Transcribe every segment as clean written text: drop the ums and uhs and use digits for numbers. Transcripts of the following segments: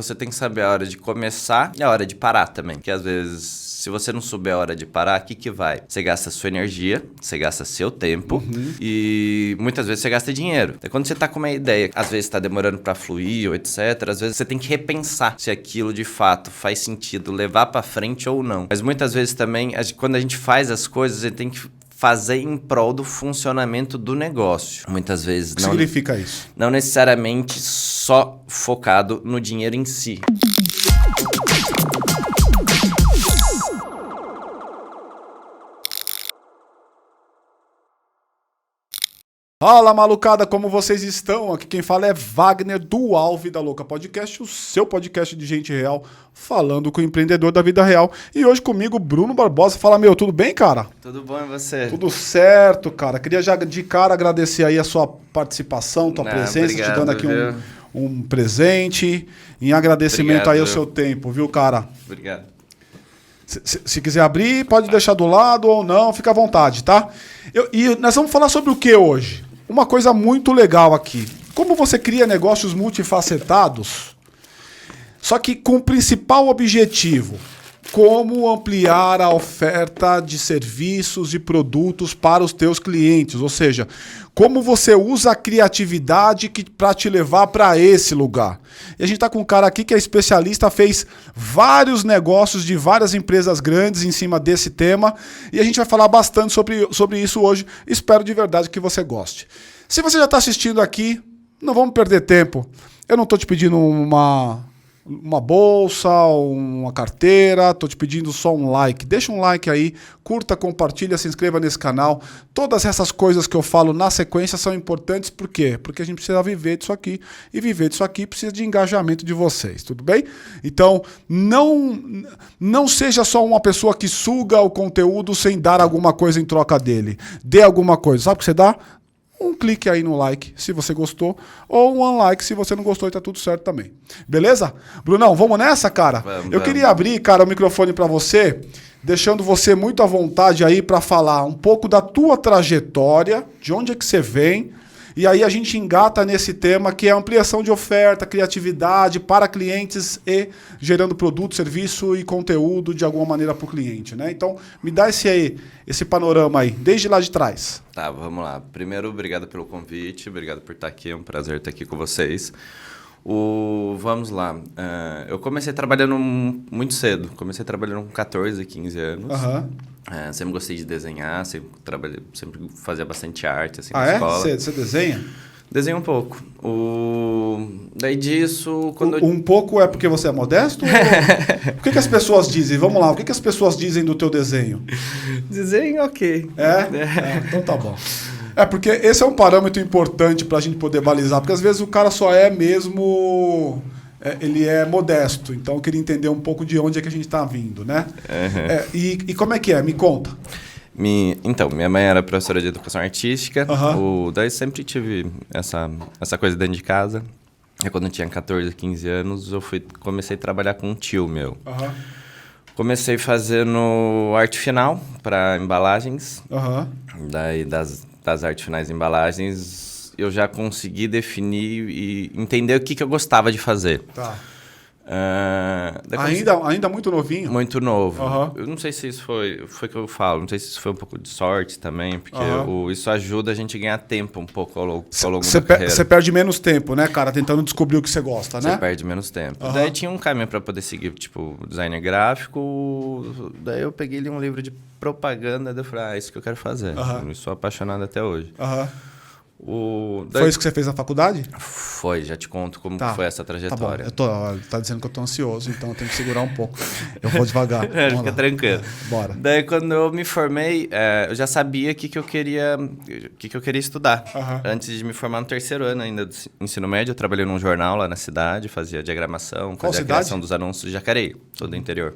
você tem que saber a hora de começar e a hora de parar também. Porque às vezes, se você não souber a hora de parar, o que vai? Você gasta sua energia, você gasta seu tempo e muitas vezes você gasta dinheiro. Então, quando você tá com uma ideia, às vezes tá demorando pra fluir ou etc, às vezes você tem que repensar se aquilo de fato faz sentido levar pra frente ou não. Mas muitas vezes também, quando a gente faz as coisas, a gente tem que fazer em prol do funcionamento do negócio. Muitas vezes O que significa isso? Não necessariamente só focado no dinheiro em si. Fala, malucada, como vocês estão? Aqui quem fala é Wagner do Alve da Louca Podcast, o seu podcast de gente real, falando com o empreendedor da vida real. E hoje comigo, Bruno Barbosa. Fala, meu, tudo bem, cara? Tudo bom e você? Tudo certo, cara. Queria já de cara agradecer aí a sua participação, tua presença, obrigado, te dando aqui um presente, em agradecimento aí ao seu tempo, viu, cara? Obrigado. Se quiser abrir, pode deixar do lado ou não, fica à vontade, tá? E nós vamos falar sobre o que hoje? Uma coisa muito legal aqui. Como você cria negócios multifacetados, só que com o principal objetivo, como ampliar a oferta de serviços e produtos para os teus clientes, ou seja, como você usa a criatividade para te levar para esse lugar. E a gente está com um cara aqui que é especialista, fez vários negócios de várias empresas grandes em cima desse tema, e a gente vai falar bastante sobre isso hoje. Espero de verdade que você goste. Se você já está assistindo aqui, não vamos perder tempo. Eu não estou te pedindo uma bolsa, uma carteira, estou te pedindo só um like. Deixa um like aí, curta, compartilha, se inscreva nesse canal. Todas essas coisas que eu falo na sequência são importantes, por quê? Porque a gente precisa viver disso aqui, e viver disso aqui precisa de engajamento de vocês, tudo bem? Então, não seja só uma pessoa que suga o conteúdo sem dar alguma coisa em troca dele. Dê alguma coisa. Sabe o que você dá? Um clique aí no like, se você gostou, ou um unlike se você não gostou e tá tudo certo também. Beleza? Brunão, vamos nessa, cara? Vamos. Queria abrir, cara, o microfone para você, deixando você muito à vontade aí para falar um pouco da tua trajetória, de onde é que você vem, e aí a gente engata nesse tema que é ampliação de oferta, criatividade para clientes e gerando produto, serviço e conteúdo de alguma maneira para o cliente, né? Então, me dá esse panorama aí, desde lá de trás. Tá, vamos lá. Primeiro, obrigado pelo convite, obrigado por estar aqui, é um prazer estar aqui com vocês. Vamos lá. Eu comecei trabalhando muito cedo, comecei trabalhando com 14, 15 anos. Sempre gostei de desenhar, sempre fazia bastante arte assim, na escola. Você desenha? Desenho um pouco. Daí disso... Um pouco é porque você é modesto? Ou... O que as pessoas dizem? Vamos lá, o que as pessoas dizem do teu desenho? Desenho, ok. Então tá bom. Porque esse é um parâmetro importante pra gente poder balizar, porque às vezes o cara só é mesmo... ele é modesto, então eu queria entender um pouco de onde é que a gente tá vindo, né? E como é que é? Me conta. Então, minha mãe era professora de educação artística, daí sempre tive essa coisa dentro de casa. E quando eu tinha 14, 15 anos, comecei a trabalhar com um tio meu. Comecei fazendo arte final para embalagens. Daí, das artes finais e embalagens, eu já consegui definir e entender o que eu gostava de fazer. Tá. Ainda muito novinho? Muito novo. Eu não sei se isso foi que eu falo, não sei se isso foi um pouco de sorte também, porque isso ajuda a gente a ganhar tempo um pouco ao longo da carreira. Você perde menos tempo, né, cara, tentando descobrir o que você gosta, né? Você perde menos tempo. Daí tinha um caminho para poder seguir, tipo, designer gráfico, daí eu peguei ali um livro de propaganda, daí eu falei, isso que eu quero fazer. Eu sou apaixonado até hoje. Foi isso que você fez na faculdade? Foi, já te conto como foi essa trajetória. Tá bom, tá dizendo que eu tô ansioso, então eu tenho que segurar um pouco. Eu vou devagar. Fica tranquilo. Bora. Daí quando eu me formei, eu já sabia o que eu queria estudar. Antes de me formar no terceiro ano ainda do ensino médio, eu trabalhei num jornal lá na cidade, fazia diagramação, fazia a criação dos anúncios de Jacareí, todo o interior.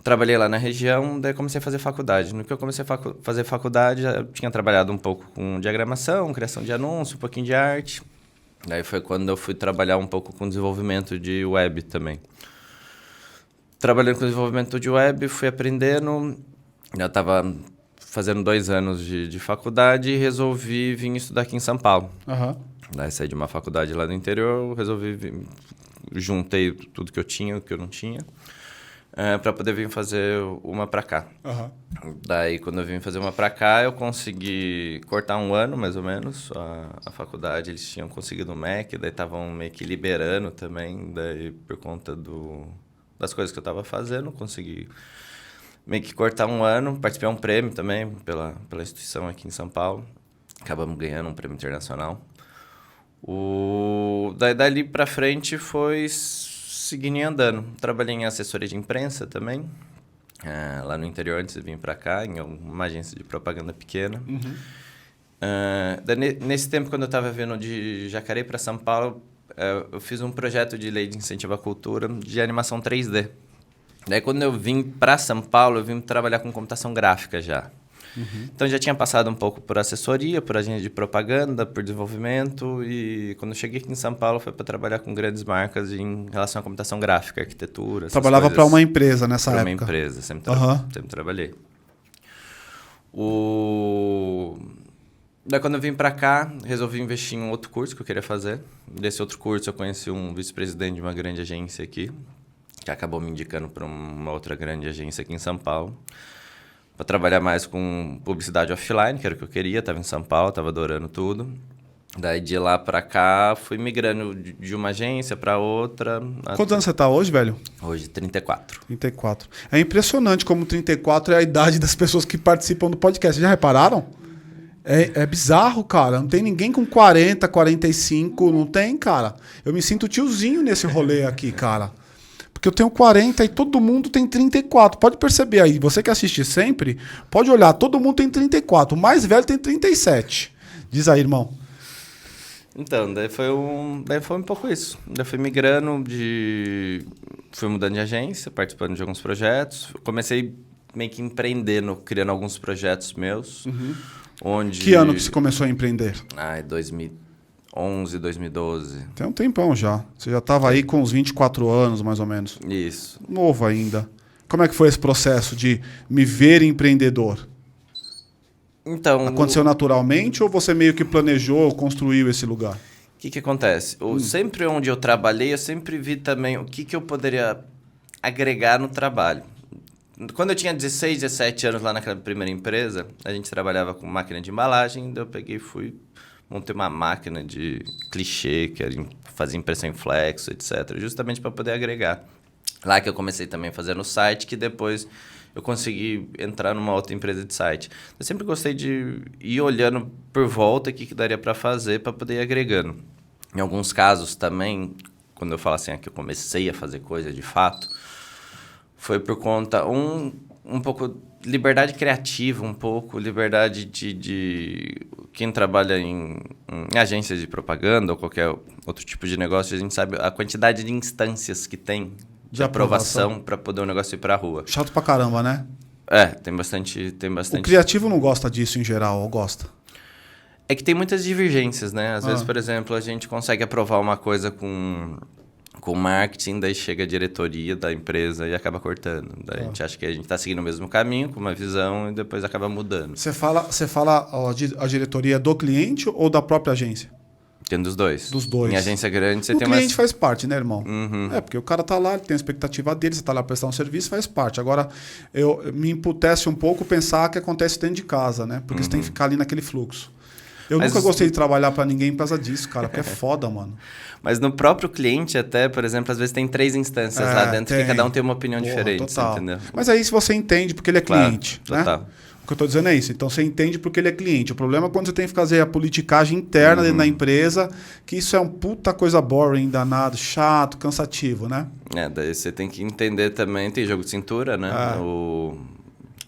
Trabalhei lá na região, daí comecei a fazer faculdade. No que eu comecei a fazer faculdade, já tinha trabalhado um pouco com diagramação, criação de anúncio, um pouquinho de arte. Daí foi quando eu fui trabalhar um pouco com desenvolvimento de web também. Trabalhando com desenvolvimento de web, fui aprendendo. Já estava fazendo 2 anos de faculdade e resolvi vir estudar aqui em São Paulo. Daí saí de uma faculdade lá do interior, resolvi juntei tudo que eu tinha, o que eu não tinha, para poder vir fazer uma para cá. Daí, quando eu vim fazer uma para cá, eu consegui cortar 1 ano, mais ou menos, a faculdade. Eles tinham conseguido o MEC, daí estavam meio que liberando também, daí por conta das coisas que eu estava fazendo, consegui meio que cortar 1 ano, participei de um prêmio também pela instituição aqui em São Paulo. Acabamos ganhando um prêmio internacional. Daí dali para frente foi seguindo andando. Trabalhei em assessoria de imprensa também, lá no interior antes de vir para cá, em uma agência de propaganda pequena. Nesse tempo, quando eu estava vindo de Jacareí para São Paulo, eu fiz um projeto de lei de incentivo à cultura de animação 3D. Daí, quando eu vim para São Paulo, eu vim trabalhar com computação gráfica já. Então, já tinha passado um pouco por assessoria, por agência de propaganda, por desenvolvimento. E quando eu cheguei aqui em São Paulo, foi para trabalhar com grandes marcas em relação à computação gráfica, arquitetura. Trabalhava para uma empresa nessa época? Para uma empresa, sempre trabalhei. Daí, quando eu vim para cá, resolvi investir em um outro curso que eu queria fazer. Desse outro curso, eu conheci um vice-presidente de uma grande agência aqui, que acabou me indicando para uma outra grande agência aqui em São Paulo, para trabalhar mais com publicidade offline, que era o que eu queria. Estava em São Paulo, estava adorando tudo. Daí, de lá para cá, fui migrando de uma agência para outra. Quantos anos você está hoje, velho? Hoje, 34. 34. É impressionante como 34 é a idade das pessoas que participam do podcast. Vocês já repararam? É bizarro, cara. Não tem ninguém com 40, 45. Não tem, cara. Eu me sinto tiozinho nesse rolê aqui, cara. Porque eu tenho 40 e todo mundo tem 34. Pode perceber aí, você que assiste sempre, pode olhar, todo mundo tem 34. O mais velho tem 37. Diz aí, irmão. Então, daí foi um pouco isso. Daí fui migrando fui mudando de agência, participando de alguns projetos. Comecei meio que empreendendo, criando alguns projetos meus. Que ano que você começou a empreender? 2011, 2012. Tem um tempão já. Você já estava aí com uns 24 anos, mais ou menos. Isso. Novo ainda. Como é que foi esse processo de me ver empreendedor? Então, aconteceu naturalmente ou você meio que planejou, construiu esse lugar? O que acontece? Sempre onde eu trabalhei, eu sempre vi também o que eu poderia agregar no trabalho. Quando eu tinha 16, 17 anos lá naquela primeira empresa, a gente trabalhava com máquina de embalagem, daí eu peguei e montei uma máquina de clichê, que fazia impressão em flexo, etc. Justamente para poder agregar. Lá que eu comecei também fazendo site, que depois eu consegui entrar numa outra empresa de site. Eu sempre gostei de ir olhando por volta o que daria para fazer para poder ir agregando. Em alguns casos também, quando eu falo assim, que eu comecei a fazer coisa de fato, foi por conta, um pouco liberdade criativa, um pouco liberdade de quem trabalha em agências de propaganda ou qualquer outro tipo de negócio, a gente sabe a quantidade de instâncias que tem de aprovação para poder o negócio ir para a rua. Chato pra caramba, né? Tem bastante. O criativo não gosta disso em geral, ou gosta? É que tem muitas divergências, né? Às vezes, por exemplo, a gente consegue aprovar uma coisa com marketing, daí chega a diretoria da empresa e acaba cortando. Daí a gente acha que a gente está seguindo o mesmo caminho, com uma visão, e depois acaba mudando. Você fala a diretoria do cliente ou da própria agência? Tem dos dois. Dos dois. Em agência grande, você tem tem O cliente faz parte, né, irmão? Uhum. Porque o cara tá lá, ele tem a expectativa dele, você tá lá prestar um serviço, faz parte. Agora, me emputece um pouco pensar que acontece dentro de casa, né? Porque você tem que ficar ali naquele fluxo. Eu nunca gostei de trabalhar para ninguém por causa disso, cara, porque é foda, mano. Mas no próprio cliente até, por exemplo, às vezes tem 3 instâncias lá dentro, que cada um tem uma opinião diferente, total. Você entendeu? Mas aí se você entende porque ele é cliente, total. Né? O que eu tô dizendo é isso. Então você entende porque ele é cliente. O problema é quando você tem que fazer a politicagem interna dentro da empresa, que isso é um puta coisa boring, danado, chato, cansativo, né? Daí você tem que entender também, tem jogo de cintura, né?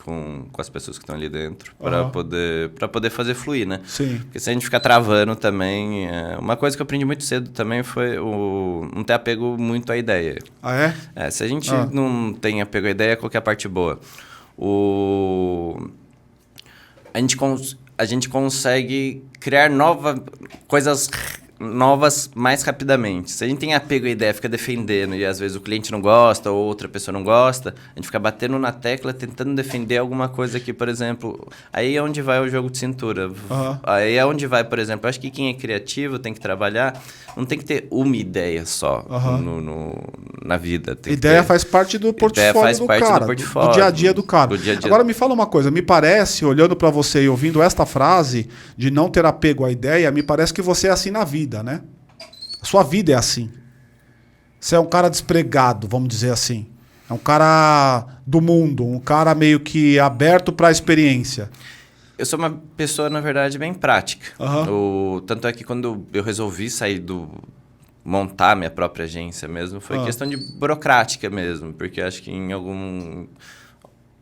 Com as pessoas que estão ali dentro, para poder fazer fluir, né? Sim. Porque se a gente ficar travando também... uma coisa que eu aprendi muito cedo também foi não ter apego muito à ideia. Ah, é? Se a gente não tem apego à ideia, qual que é a parte boa? A gente consegue criar coisas novas mais rapidamente. Se a gente tem apego à ideia, fica defendendo e às vezes o cliente não gosta ou outra pessoa não gosta, a gente fica batendo na tecla tentando defender alguma coisa que, por exemplo, aí é onde vai o jogo de cintura. Aí é onde vai, por exemplo, eu acho que quem é criativo tem que trabalhar, não tem que ter uma ideia só na vida. Ideia faz parte do portfólio do cara, do dia a dia do cara. Agora me fala uma coisa, me parece, olhando para você e ouvindo esta frase de não ter apego à ideia, me parece que você é assim na vida, né? A sua vida é assim. Você é um cara despregado, vamos dizer assim. É um cara do mundo, um cara meio que aberto para a experiência. Eu sou uma pessoa, na verdade, bem prática. Tanto é que quando eu resolvi sair montar minha própria agência mesmo, foi questão de burocrática mesmo, porque acho que em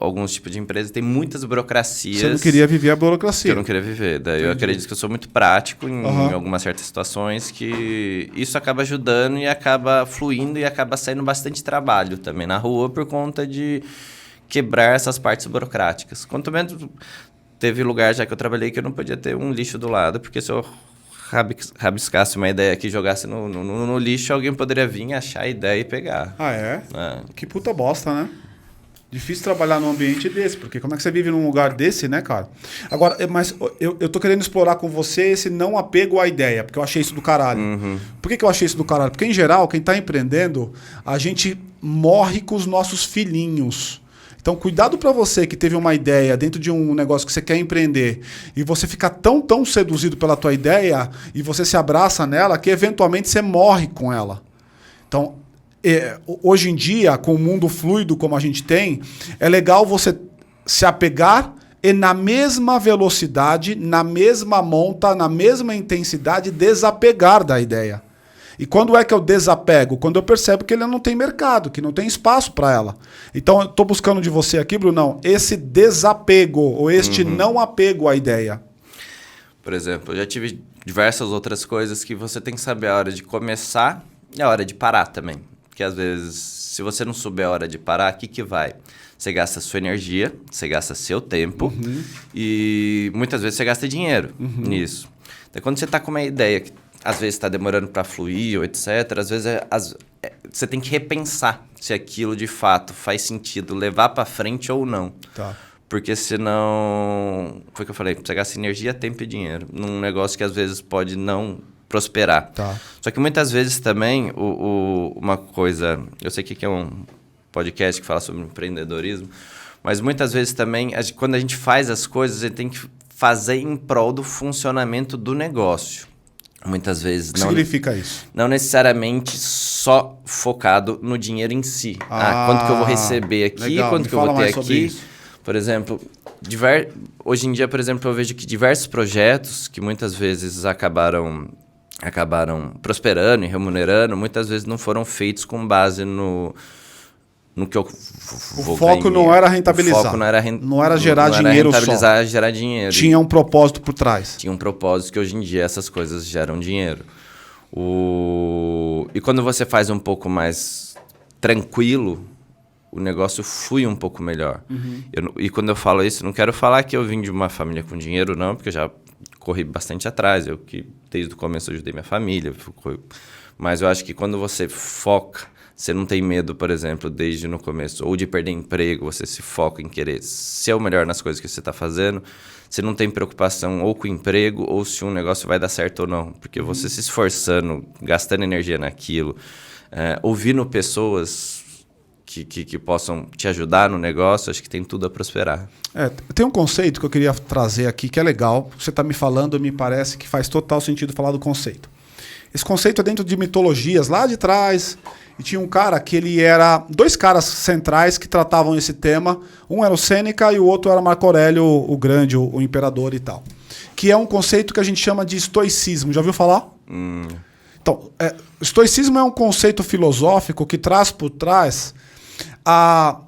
alguns tipos de empresas tem muitas burocracias. Você não queria viver a burocracia. Eu não queria viver. Daí eu acredito que eu sou muito prático em algumas certas situações, que isso acaba ajudando e acaba fluindo e acaba saindo bastante trabalho também na rua por conta de quebrar essas partes burocráticas. Quanto menos... Teve lugar já que eu trabalhei que eu não podia ter um lixo do lado, porque se eu rabiscasse uma ideia aqui e jogasse no lixo, alguém poderia vir, achar a ideia e pegar. Ah, é? Que puta bosta, né? Difícil trabalhar num ambiente desse, porque como é que você vive num lugar desse, né, cara? Agora, mas eu tô querendo explorar com você esse não apego à ideia, porque eu achei isso do caralho. Por que eu achei isso do caralho? Porque, em geral, quem tá empreendendo, a gente morre com os nossos filhinhos. Então, cuidado para você que teve uma ideia dentro de um negócio que você quer empreender e você fica tão seduzido pela tua ideia e você se abraça nela que, eventualmente, você morre com ela. Então... hoje em dia, com o mundo fluido como a gente tem, é legal você se apegar e na mesma velocidade, na mesma monta, na mesma intensidade, desapegar da ideia. E quando é que eu desapego? Quando eu percebo que ele não tem mercado, que não tem espaço para ela. Então, eu estou buscando de você aqui, Brunão, esse desapego, ou este não apego à ideia. Por exemplo, eu já tive diversas outras coisas que você tem que saber a hora de começar e a hora de parar também. Porque às vezes, se você não souber a hora de parar, o que vai? Você gasta sua energia, você gasta seu tempo e muitas vezes você gasta dinheiro nisso. Então, quando você está com uma ideia que às vezes está demorando para fluir ou etc., às vezes você tem que repensar se aquilo de fato faz sentido levar para frente ou não. Tá. Porque senão, foi o que eu falei, você gasta energia, tempo e dinheiro num negócio que às vezes pode não prosperar. Tá. Só que muitas vezes também, uma coisa... Eu sei que aqui é um podcast que fala sobre empreendedorismo, mas muitas vezes também, quando a gente faz as coisas, a gente tem que fazer em prol do funcionamento do negócio. Muitas vezes... O que significa isso? Não necessariamente só focado no dinheiro em si. Quanto que eu vou receber aqui, legal. Quanto que eu vou ter aqui. Por exemplo... Hoje em dia, por exemplo, eu vejo que diversos projetos que muitas vezes acabaram prosperando e remunerando, muitas vezes não foram feitos com base no que eu vou O foco não era rentabilizar. O foco não era gerar dinheiro só. Rentabilizar, gerar dinheiro. Tinha um propósito por trás. Tinha um propósito que hoje em dia essas coisas geram dinheiro. E quando você faz um pouco mais tranquilo, o negócio flui um pouco melhor. E quando eu falo isso, não quero falar que eu vim de uma família com dinheiro, não, porque eu já corri bastante atrás. Eu que desde o começo ajudei minha família. Mas eu acho que quando você foca, você não tem medo, por exemplo, desde no começo, ou de perder emprego, você se foca em querer ser o melhor nas coisas que você está fazendo. Você não tem preocupação ou com o emprego, ou se um negócio vai dar certo ou não. Porque você se esforçando, gastando energia naquilo, ouvindo pessoas que possam te ajudar no negócio, acho que tem tudo a prosperar. Tem um conceito que eu queria trazer aqui que é legal. Você está me falando, me parece que faz total sentido falar do conceito. Esse conceito é dentro de mitologias lá de trás. E tinha um cara que ele era... Dois caras centrais que tratavam esse tema. Um era o Sêneca e o outro era Marco Aurélio, o grande, o imperador e tal. Que é um conceito que a gente chama de estoicismo. Já ouviu falar? Então, estoicismo é um conceito filosófico que traz por trás a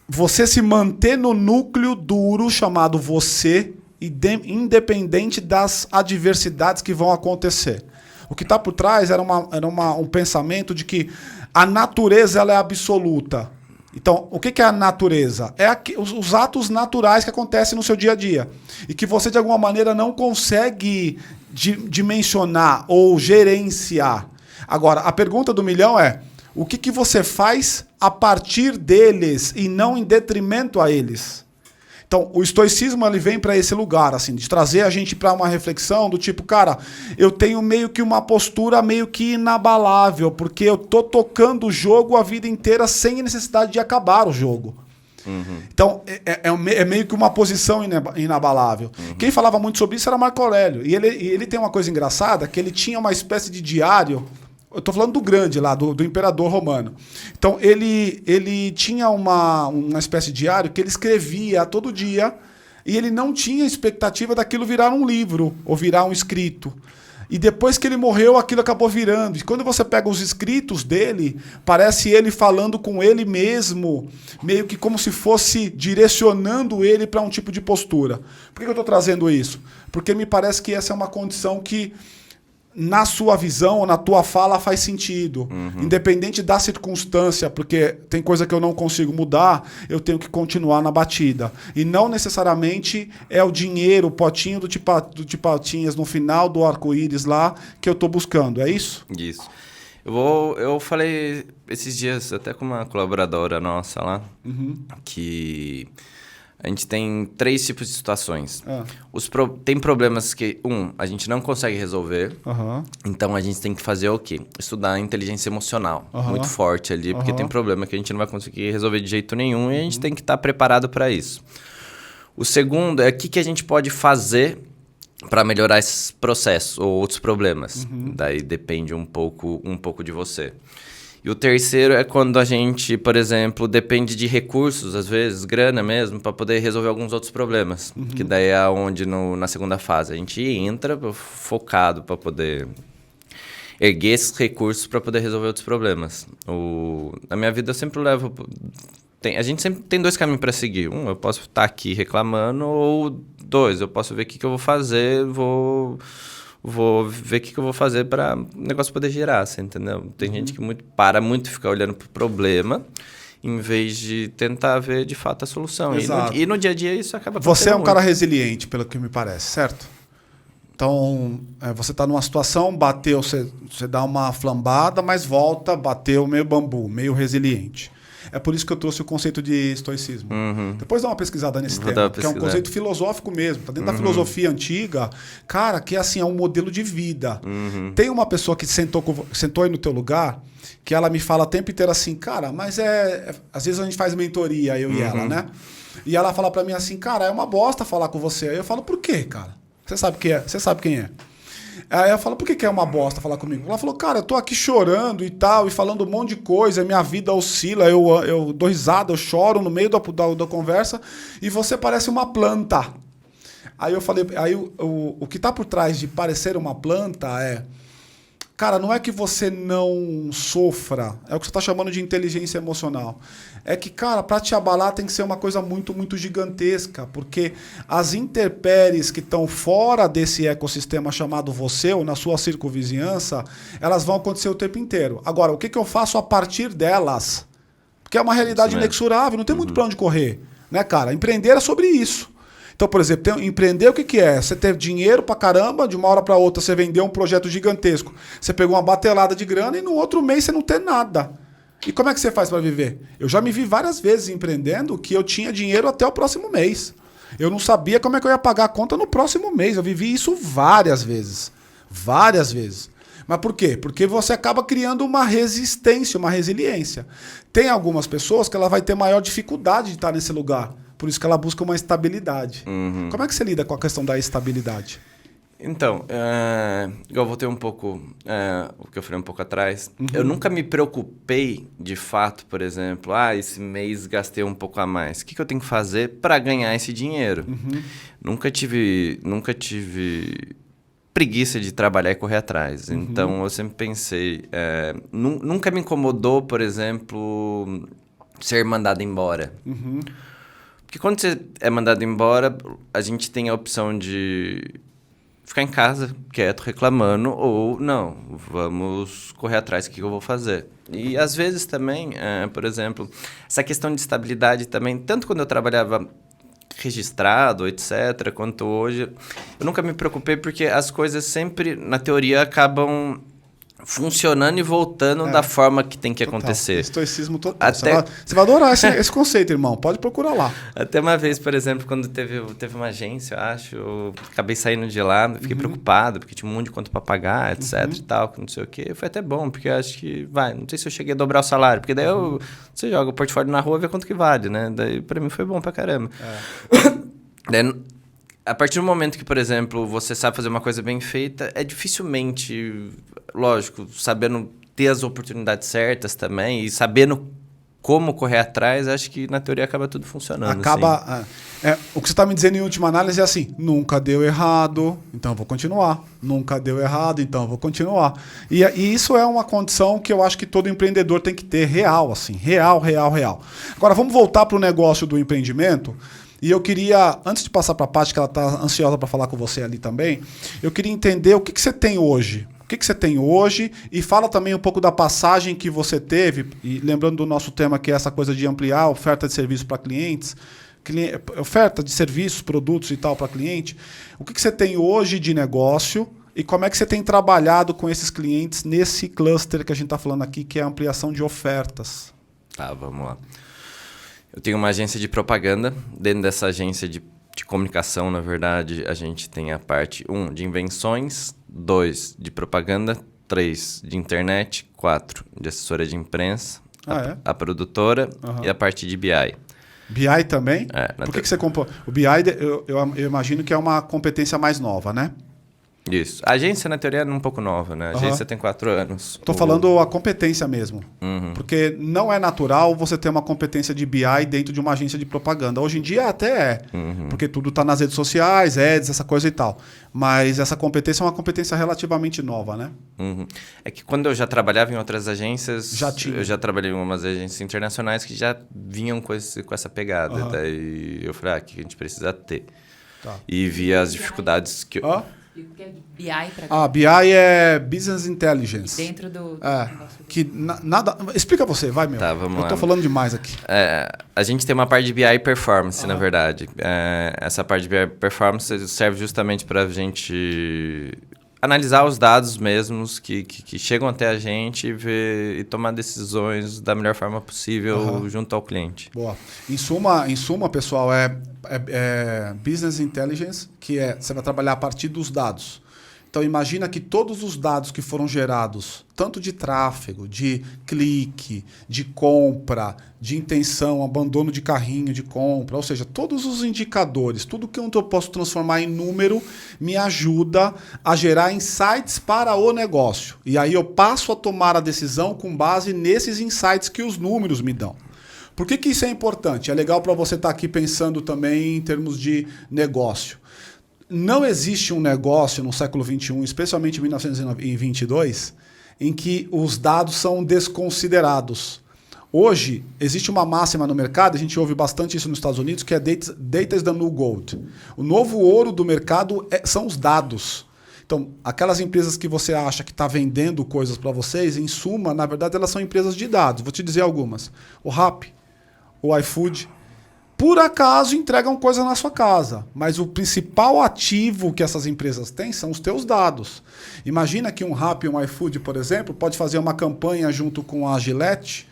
você se manter no núcleo duro chamado você, independente das adversidades que vão acontecer. O que está por trás era um pensamento de que a natureza ela é absoluta. Então, o que é a natureza? Os atos naturais que acontecem no seu dia a dia. E que você, de alguma maneira, não consegue dimensionar ou gerenciar. Agora, a pergunta do milhão é, o que você faz a partir deles e não em detrimento a eles? Então, o estoicismo ele vem para esse lugar, assim, de trazer a gente para uma reflexão do tipo, cara, eu tenho meio que uma postura meio que inabalável, porque eu tô tocando o jogo a vida inteira sem necessidade de acabar o jogo. Então, é meio que uma posição inabalável. Quem falava muito sobre isso era Marco Aurélio. E ele tem uma coisa engraçada, que ele tinha uma espécie de diário. Eu estou falando do grande lá, do imperador romano. Então, ele tinha uma espécie de diário que ele escrevia todo dia e ele não tinha expectativa daquilo virar um livro ou virar um escrito. E depois que ele morreu, aquilo acabou virando. E quando você pega os escritos dele, parece ele falando com ele mesmo, meio que como se fosse direcionando ele para um tipo de postura. Por que eu estou trazendo isso? Porque me parece que essa é uma condição que, na sua visão ou na tua fala, faz sentido. Independente da circunstância, porque tem coisa que eu não consigo mudar, eu tenho que continuar na batida. E não necessariamente é o dinheiro, o potinho do Tipatinhas no final do arco-íris lá que eu estou buscando. É isso? Isso. Eu falei esses dias até com uma colaboradora nossa lá, que a gente tem 3 tipos de situações. Tem problemas que, a gente não consegue resolver. Então, a gente tem que fazer o quê? Estudar inteligência emocional. Muito forte ali, porque tem problema que a gente não vai conseguir resolver de jeito nenhum e a gente tem que estar preparado para isso. O segundo é o que a gente pode fazer para melhorar esses processos ou outros problemas. Daí depende um pouco de você. E o terceiro é quando a gente, por exemplo, depende de recursos, às vezes, grana mesmo, para poder resolver alguns outros problemas. Que daí é onde, na segunda fase, a gente entra focado para poder erguer esses recursos para poder resolver outros problemas. Na minha vida, eu sempre levo... A gente sempre tem 2 caminhos para seguir. Eu posso estar aqui reclamando, ou 2, eu posso ver o que eu vou fazer, vou ver o que eu vou fazer para o negócio poder girar, você entendeu? Tem gente que para muito ficar olhando para o problema, em vez de tentar ver, de fato, a solução. E no dia a dia isso acaba acontecendo. Você é um cara resiliente, pelo que me parece, certo? Então, você está numa situação, bateu, você dá uma flambada, mas volta, bateu meio bambu, meio resiliente. É por isso que eu trouxe o conceito de estoicismo. Depois dá uma pesquisada nesse tema, porque é um conceito filosófico mesmo. Está dentro da filosofia antiga, cara, que assim, é um modelo de vida. Tem uma pessoa que sentou aí no teu lugar, que ela me fala o tempo inteiro assim, cara, mas às vezes a gente faz mentoria, eu e ela, né? E ela fala para mim assim, cara, é uma bosta falar com você. Aí eu falo, por quê, cara? Você sabe quem é? Você sabe quem é? Aí eu falo, por que é uma bosta falar comigo? Ela falou, cara, eu tô aqui chorando e tal, e falando um monte de coisa, minha vida oscila, eu dou risada, eu choro no meio da conversa, e você parece uma planta. Aí eu falei, o que tá por trás de parecer uma planta é... Cara, não é que você não sofra, é o que você está chamando de inteligência emocional. É que, cara, para te abalar tem que ser uma coisa muito, muito gigantesca, porque as intempéries que estão fora desse ecossistema chamado você ou na sua circunvizinhança, elas vão acontecer o tempo inteiro. Agora, o que eu faço a partir delas? Porque é uma realidade inexorável, não tem muito para onde correr, né, cara? Empreender é sobre isso. Então, por exemplo, empreender o que é? Você ter dinheiro pra caramba, de uma hora pra outra você vendeu um projeto gigantesco. Você pegou uma batelada de grana e no outro mês você não tem nada. E como é que você faz para viver? Eu já me vi várias vezes empreendendo que eu tinha dinheiro até o próximo mês. Eu não sabia como é que eu ia pagar a conta no próximo mês. Eu vivi isso várias vezes. Várias vezes. Mas por quê? Porque você acaba criando uma resistência, uma resiliência. Tem algumas pessoas que ela vai ter maior dificuldade de estar nesse lugar. Por isso que ela busca uma estabilidade. Como é que você lida com a questão da estabilidade? Então, eu voltei um pouco o que eu falei um pouco atrás. Eu nunca me preocupei, de fato, por exemplo, esse mês gastei um pouco a mais. O que eu tenho que fazer para ganhar esse dinheiro? Nunca tive preguiça de trabalhar e correr atrás. Então, eu sempre pensei... nunca me incomodou, por exemplo, ser mandado embora. Porque quando você é mandado embora, a gente tem a opção de ficar em casa, quieto, reclamando, ou não, vamos correr atrás, o que eu vou fazer? E às vezes também, por exemplo, essa questão de estabilidade também, tanto quando eu trabalhava registrado, etc., quanto hoje. Eu nunca me preocupei porque as coisas sempre, na teoria, acabam funcionando e voltando da forma que tem que acontecer. Estoicismo total. Você vai adorar esse conceito, irmão. Pode procurar lá. Até uma vez, por exemplo, quando teve uma agência, eu acho, eu acabei saindo de lá, fiquei preocupado, porque tinha um monte de conta para pagar, etc e tal, não sei o quê. Foi até bom, porque eu acho que, não sei se eu cheguei a dobrar o salário, porque daí você joga o portfólio na rua e vê quanto que vale, né? Daí, para mim, foi bom pra caramba. Daí, a partir do momento que, por exemplo, você sabe fazer uma coisa bem feita, é dificilmente, lógico, sabendo ter as oportunidades certas também e sabendo como correr atrás, acho que na teoria acaba tudo funcionando. O que você está me dizendo em última análise é assim, nunca deu errado, então eu vou continuar. Nunca deu errado, então eu vou continuar. E isso é uma condição que eu acho que todo empreendedor tem que ter real, assim, real. Agora vamos voltar para o negócio do empreendimento. E eu queria, antes de passar para a Paty, que ela está ansiosa para falar com você ali também, eu queria entender o que você tem hoje. O que você tem hoje e fala também um pouco da passagem que você teve, e lembrando do nosso tema que é essa coisa de ampliar a oferta de serviço para clientes, oferta de serviços, produtos e tal para cliente. O que você tem hoje de negócio e como é que você tem trabalhado com esses clientes nesse cluster que a gente está falando aqui, que é a ampliação de ofertas? Tá, vamos lá. Eu tenho uma agência de propaganda. Dentro dessa agência de comunicação, na verdade, a gente tem a parte 1 de invenções, 2 de propaganda, 3 de internet, 4 de assessoria de imprensa, a produtora e a parte de BI. BI também? Por que você comprou? O BI, eu imagino que é uma competência mais nova, né? Isso. A agência, na teoria, é um pouco nova, né? A agência tem 4 anos. Estou falando a competência mesmo. Porque não é natural você ter uma competência de BI dentro de uma agência de propaganda. Hoje em dia até é. Porque tudo está nas redes sociais, ads, essa coisa e tal. Mas essa competência é uma competência relativamente nova, né? É que quando eu já trabalhava em outras agências... Eu já trabalhei em umas agências internacionais que já vinham com essa pegada. Daí eu falei, que a gente precisa ter. Tá. E via as dificuldades que... E o que é BI para BI é Business Intelligence. Dentro do que nada. Explica você, vai, meu. Tá, vamos lá. Eu tô falando demais aqui. A gente tem uma parte de BI Performance, na verdade. Essa parte de BI Performance serve justamente para a gente analisar os dados mesmos que chegam até a gente e tomar decisões da melhor forma possível junto ao cliente. Boa. Em suma, pessoal, é Business Intelligence, que você vai trabalhar a partir dos dados. Então, imagina que todos os dados que foram gerados, tanto de tráfego, de clique, de compra, de intenção, abandono de carrinho de compra, ou seja, todos os indicadores, tudo que eu posso transformar em número, me ajuda a gerar insights para o negócio. E aí eu passo a tomar a decisão com base nesses insights que os números me dão. Por que isso é importante? É legal para você estar aqui pensando também em termos de negócio. Não existe um negócio no século XXI, especialmente em 1922, em que os dados são desconsiderados. Hoje, existe uma máxima no mercado, a gente ouve bastante isso nos Estados Unidos, que é data is the new gold. O novo ouro do mercado são os dados. Então, aquelas empresas que você acha que está vendendo coisas para vocês, em suma, na verdade, elas são empresas de dados. Vou te dizer algumas. O Rappi, o iFood, por acaso entregam coisa na sua casa, mas o principal ativo que essas empresas têm são os teus dados. Imagina que um Rappi, um iFood, por exemplo, pode fazer uma campanha junto com a Gillette,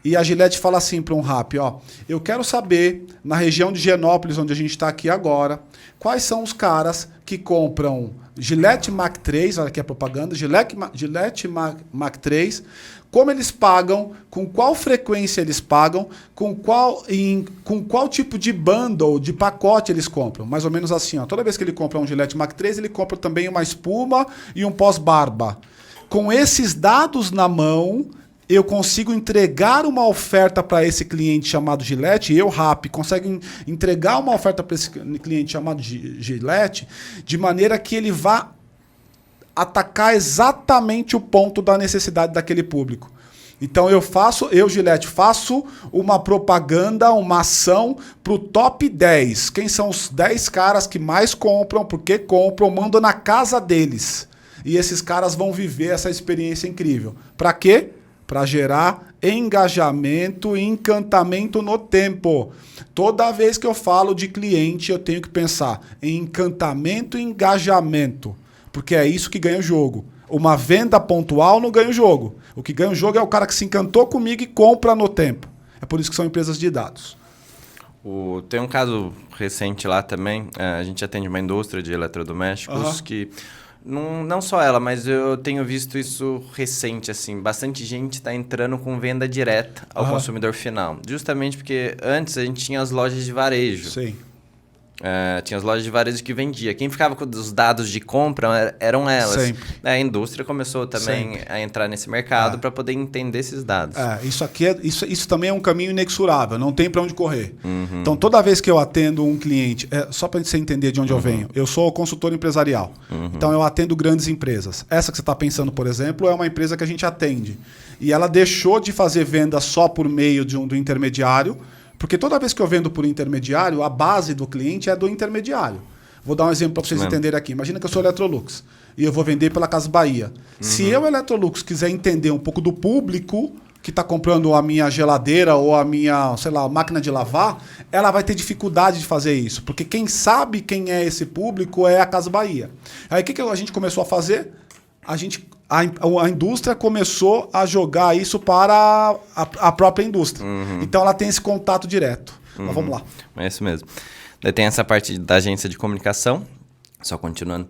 e a Gillette fala assim para um Rappi, eu quero saber, na região de Higienópolis, onde a gente está aqui agora, quais são os caras que compram Gillette Mach 3, olha aqui a propaganda, Gillette Mach 3, como eles pagam, com qual frequência eles pagam, com qual tipo de bundle, de pacote eles compram. Mais ou menos assim, toda vez que ele compra um Gillette Mach 3, ele compra também uma espuma e um pós-barba. Com esses dados na mão, eu consigo entregar uma oferta para esse cliente chamado Gillette, Rappi, consegue entregar uma oferta para esse cliente chamado Gillette, de maneira que ele vá atacar exatamente o ponto da necessidade daquele público. Então Gillette, faço uma propaganda, uma ação para o top 10. Quem são os 10 caras que mais compram, por que compram, mando na casa deles. E esses caras vão viver essa experiência incrível. Para quê? Para gerar engajamento e encantamento no tempo. Toda vez que eu falo de cliente, eu tenho que pensar em encantamento e engajamento, porque é isso que ganha o jogo. Uma venda pontual não ganha o jogo. O que ganha o jogo é o cara que se encantou comigo e compra no tempo. É por isso que são empresas de dados. Tem um caso recente lá também, a gente atende uma indústria de eletrodomésticos que, não só ela, mas eu tenho visto isso recente, assim, bastante gente está entrando com venda direta ao consumidor final. Justamente porque antes a gente tinha as lojas de varejo. Sim. Tinha as lojas de varejo que vendia. Quem ficava com os dados de compra eram elas. Sempre. A indústria começou também a entrar nesse mercado para poder entender esses dados. Isso também é um caminho inexorável, não tem para onde correr. Então, toda vez que eu atendo um cliente, só para você entender de onde eu venho, eu sou consultor empresarial. Então, eu atendo grandes empresas. Essa que você está pensando, por exemplo, é uma empresa que a gente atende. E ela deixou de fazer venda só por meio do intermediário, porque toda vez que eu vendo por intermediário, a base do cliente é do intermediário. Vou dar um exemplo para vocês entenderem aqui. Imagina que eu sou Electrolux e eu vou vender pela Casa Bahia. Se eu, Electrolux, quiser entender um pouco do público que está comprando a minha geladeira ou a minha, sei lá, máquina de lavar, ela vai ter dificuldade de fazer isso. Porque quem sabe quem é esse público é a Casa Bahia. Aí o que a gente começou a fazer? A indústria começou a jogar isso para a própria indústria. Então, ela tem esse contato direto. Mas vamos lá. É isso mesmo. Daí tem essa parte da agência de comunicação, só continuando.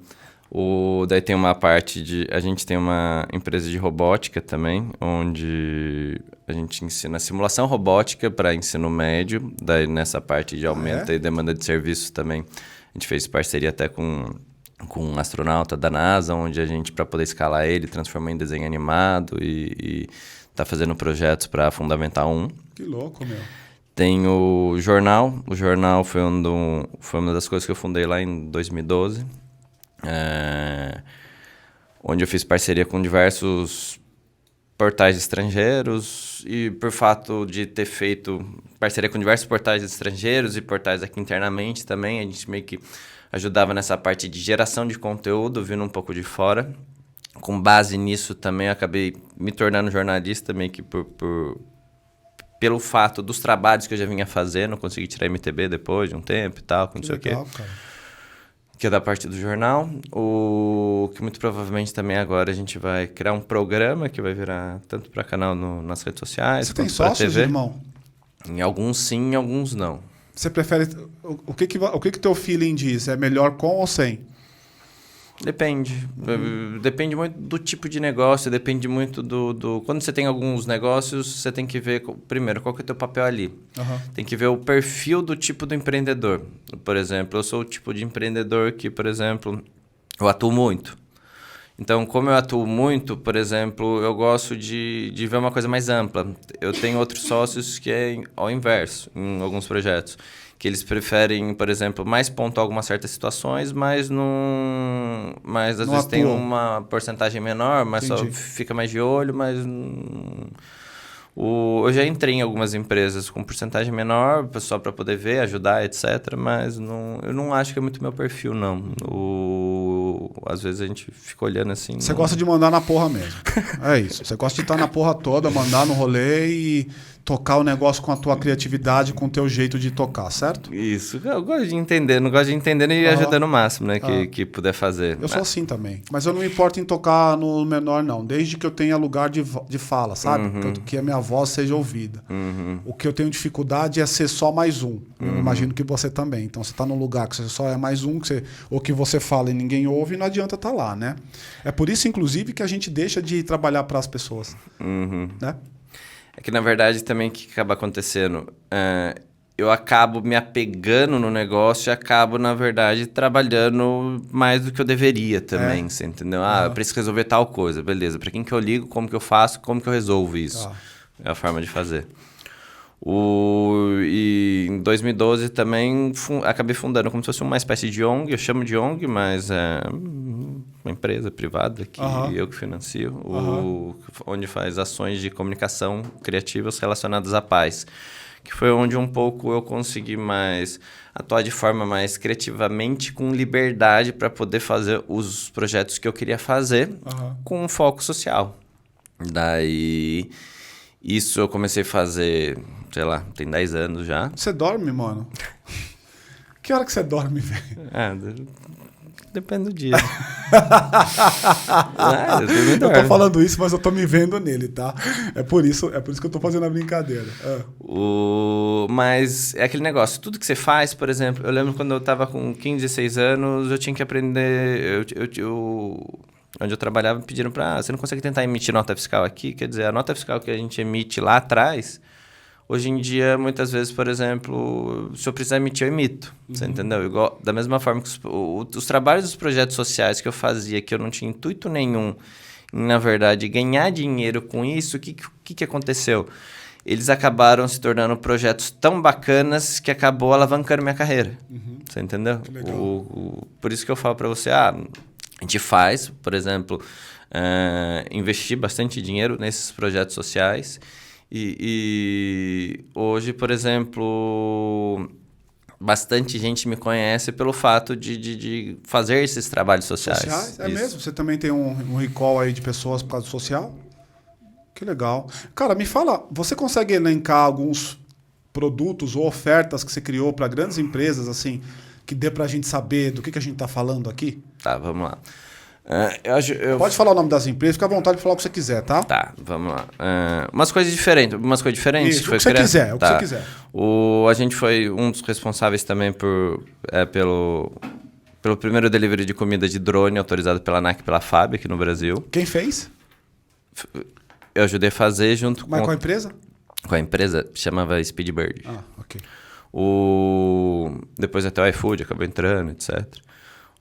Daí tem uma parte de... A gente tem uma empresa de robótica também, onde a gente ensina simulação robótica para ensino médio. Daí nessa parte de aumento e demanda de serviços também, a gente fez parceria até com um astronauta da NASA, onde a gente, para poder escalar ele, transformou em desenho animado e está fazendo projetos para Fundamental 1. Que louco, meu. Tem o jornal. O jornal foi uma das coisas que eu fundei lá em 2012, onde eu fiz parceria com diversos portais estrangeiros e por fato de ter feito parceria com diversos portais estrangeiros e portais aqui internamente também, a gente meio que ajudava nessa parte de geração de conteúdo, vindo um pouco de fora. Com base nisso também, eu acabei me tornando jornalista, meio que pelo fato dos trabalhos que eu já vinha fazendo. Consegui tirar MTB depois de um tempo e tal, não sei o quê. Cara. Que é da parte do jornal. Que muito provavelmente também agora a gente vai criar um programa que vai virar tanto para canal nas redes sociais, quanto para TV. Você tem sócios, irmão? Em alguns sim, em alguns não. Você prefere... O que teu feeling diz? É melhor com ou sem? Depende. Depende muito do tipo de negócio, depende muito do... Quando você tem alguns negócios, você tem que ver, primeiro, qual que é o teu papel ali. Tem que ver o perfil do tipo do empreendedor. Por exemplo, eu sou o tipo de empreendedor que, por exemplo, eu atuo muito. Então, como eu atuo muito, por exemplo, eu gosto de ver uma coisa mais ampla. Eu tenho outros sócios que é ao inverso, em alguns projetos. Que eles preferem, por exemplo, mais pontuar algumas certas situações, mas às vezes tem uma porcentagem menor, mas só fica mais de olho, mas... Eu já entrei em algumas empresas com porcentagem menor, só para poder ver, ajudar, etc. Mas eu não acho que é muito meu perfil, não. Às vezes a gente fica olhando assim... Você gosta de mandar na porra mesmo. É isso. Você gosta de estar na porra toda, mandar no rolê e tocar o negócio com a tua criatividade, com o teu jeito de tocar, certo? Isso. Eu gosto de entender. Não gosto de entender e ajudando o máximo, né? Que puder fazer. Eu sou assim também. Mas eu não me importo em tocar no menor, não. Desde que eu tenha lugar de fala, sabe? Que a minha voz seja ouvida. O que eu tenho dificuldade é ser só mais um. Eu imagino que você também. Então, você está num lugar que você só é mais um, ou que você fala e ninguém ouve, não adianta estar lá, né? É por isso, inclusive, que a gente deixa de trabalhar para as pessoas. Né? É que, na verdade, também o que acaba acontecendo? Eu acabo me apegando no negócio e acabo, na verdade, trabalhando mais do que eu deveria também, você entendeu? Eu preciso resolver tal coisa, beleza. Para quem que eu ligo, como que eu faço, como que eu resolvo isso? É a forma de fazer. E em 2012 também acabei fundando como se fosse uma espécie de ONG, eu chamo de ONG, mas é uma empresa privada que eu que financio, onde faz ações de comunicação criativas relacionadas à paz, que foi onde um pouco eu consegui mais atuar de forma mais criativamente, com liberdade para poder fazer os projetos que eu queria fazer com um foco social. Daí... Isso eu comecei a fazer, sei lá, tem 10 anos já. Você dorme, mano? Que hora que você dorme, velho? Depende do dia. Eu tô falando isso, mas eu tô me vendo nele, tá? É por isso que eu tô fazendo a brincadeira. Mas é aquele negócio, tudo que você faz, por exemplo, eu lembro quando eu tava com 15, 16 anos, eu tinha que aprender... Onde eu trabalhava, me pediram você não consegue tentar emitir nota fiscal aqui? Quer dizer, a nota fiscal que a gente emite lá atrás... Hoje em dia, muitas vezes, por exemplo, se eu precisar emitir, eu emito. Você entendeu? Igual, da mesma forma que os trabalhos dos projetos sociais que eu fazia, que eu não tinha intuito nenhum em, na verdade, ganhar dinheiro com isso, o que aconteceu? Eles acabaram se tornando projetos tão bacanas que acabou alavancando minha carreira. Você entendeu? Por isso que eu falo para você, a gente faz, por exemplo, investir bastante dinheiro nesses projetos sociais. E hoje, por exemplo, bastante gente me conhece pelo fato de fazer esses trabalhos sociais. É mesmo? Você também tem um recall aí de pessoas por causa do social? Que legal. Cara, me fala, você consegue elencar alguns produtos ou ofertas que você criou para grandes empresas, assim, que dê pra gente saber do que a gente tá falando aqui? Tá, vamos lá. Pode falar o nome das empresas, fica à vontade de falar o que você quiser, tá? Tá, vamos lá. Umas coisas diferentes. Isso, o que você quiser, o que você quiser. A gente foi um dos responsáveis também pelo primeiro delivery de comida de drone autorizado pela ANAC e pela FAB aqui no Brasil. Quem fez? Eu ajudei a fazer junto com a empresa? Com a empresa, chamava Speedbird. Ok. Depois até o iFood acabou entrando, etc.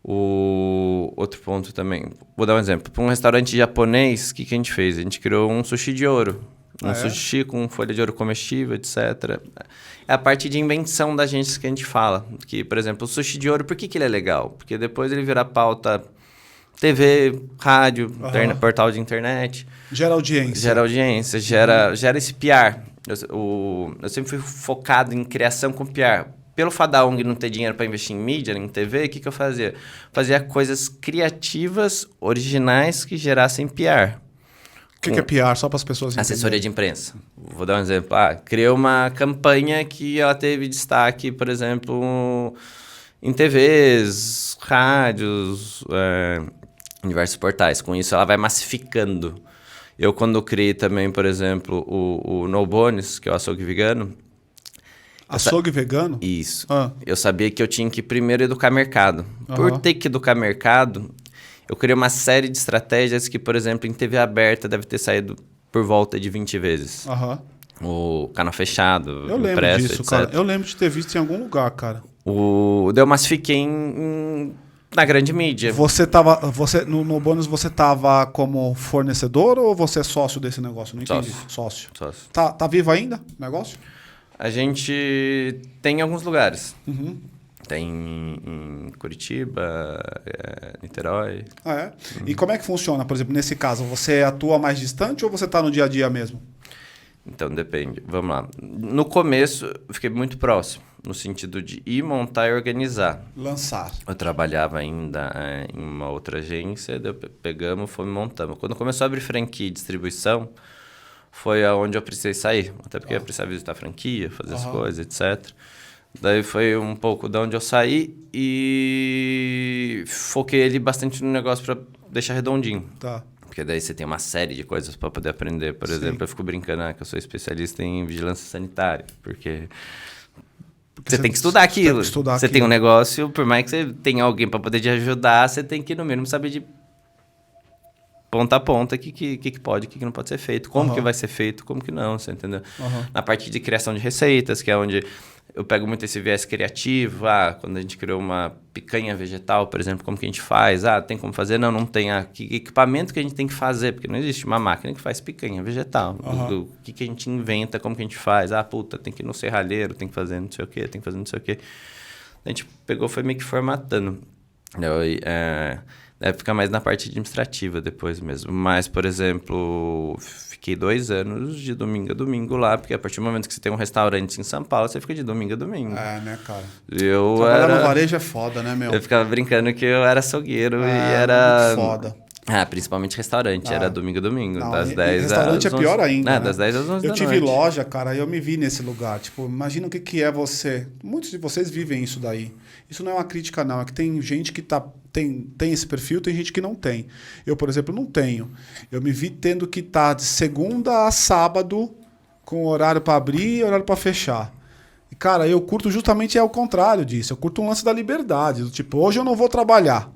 Outro ponto também, vou dar um exemplo. Para um restaurante japonês, o que a gente fez? A gente criou um sushi de ouro. Sushi com folha de ouro comestível, etc. É a parte de invenção da gente que a gente fala. Que, por exemplo, o sushi de ouro, por que ele é legal? Porque depois ele vira pauta TV, rádio, portal de internet. Gera audiência. Gera esse PR. Eu sempre fui focado em criação com PR. Pelo fato da ONG não ter dinheiro para investir em mídia, em TV, o que eu fazia? Fazia coisas criativas, originais, que gerassem PR. O que é PR? Só para as pessoas entenderem. Assessoria de imprensa. Vou dar um exemplo. Criei uma campanha que ela teve destaque, por exemplo, em TVs, rádios, em diversos portais. Com isso, ela vai massificando. Eu, quando criei também, por exemplo, o No Bones, que é o açougue vegano... Açougue vegano? Isso. Eu sabia que eu tinha que primeiro educar mercado. Por ter que educar mercado, eu criei uma série de estratégias que, por exemplo, em TV aberta deve ter saído por volta de 20 vezes. O canal fechado, eu lembro impresso, disso, etc. cara. Eu lembro de ter visto em algum lugar, cara. Eu massifiquei na grande mídia. No bônus você tava como fornecedor ou você é sócio desse negócio? Não entendi. Sócio. Tá vivo ainda o negócio? A gente tem em alguns lugares. Tem em Curitiba, Niterói. E como é que funciona? Por exemplo, nesse caso, você atua mais distante ou você está no dia a dia mesmo? Então, depende. Vamos lá. No começo, eu fiquei muito próximo, no sentido de ir, montar e organizar. Lançar. Eu trabalhava ainda em uma outra agência, daí pegamos, fomos montando. Quando começou a abrir franquia e distribuição, foi aonde eu precisei sair. Até porque eu precisava visitar a franquia, fazer as coisas, etc. Daí foi um pouco de onde eu saí e foquei ele bastante no negócio para deixar redondinho. Porque daí você tem uma série de coisas para poder aprender. Por exemplo, eu fico brincando que eu sou especialista em vigilância sanitária. Porque você tem que estudar aquilo. Você tem um negócio, por mais que você tenha alguém para poder te ajudar, você tem que, no mínimo, saber de ponta a ponta, o que pode, o que não pode ser feito, como que vai ser feito, como que não, você entendeu? Na parte de criação de receitas, que é onde eu pego muito esse viés criativo, quando a gente criou uma picanha vegetal, por exemplo, como que a gente faz? Tem como fazer? Não tem. Que equipamento que a gente tem que fazer? Porque não existe uma máquina que faz picanha vegetal. O que a gente inventa, como que a gente faz? Tem que ir no serralheiro, tem que fazer não sei o quê, tem que fazer não sei o quê. A gente pegou, foi meio que formatando. Deve ficar mais na parte administrativa depois mesmo. Mas, por exemplo, fiquei 2 anos de domingo a domingo lá, porque a partir do momento que você tem um restaurante em São Paulo, você fica de domingo a domingo. Né, cara? Trabalhar no varejo é foda, né, meu? Eu ficava brincando que eu era açougueiro e era... Muito foda. Principalmente restaurante. Era domingo. Não, Das 10 restaurante às 11, é pior ainda. Né? Das 10 às 11 da noite. Eu tive loja, cara, e eu me vi nesse lugar. Tipo, imagina o que é você. Muitos de vocês vivem isso daí. Isso não é uma crítica, não. É que tem gente que tem esse perfil, tem gente que não tem. Eu, por exemplo, não tenho. Eu me vi tendo que estar de segunda a sábado com horário para abrir e horário para fechar. E, cara, eu curto justamente o contrário disso. Eu curto um lance da liberdade. Do tipo, hoje eu não vou trabalhar.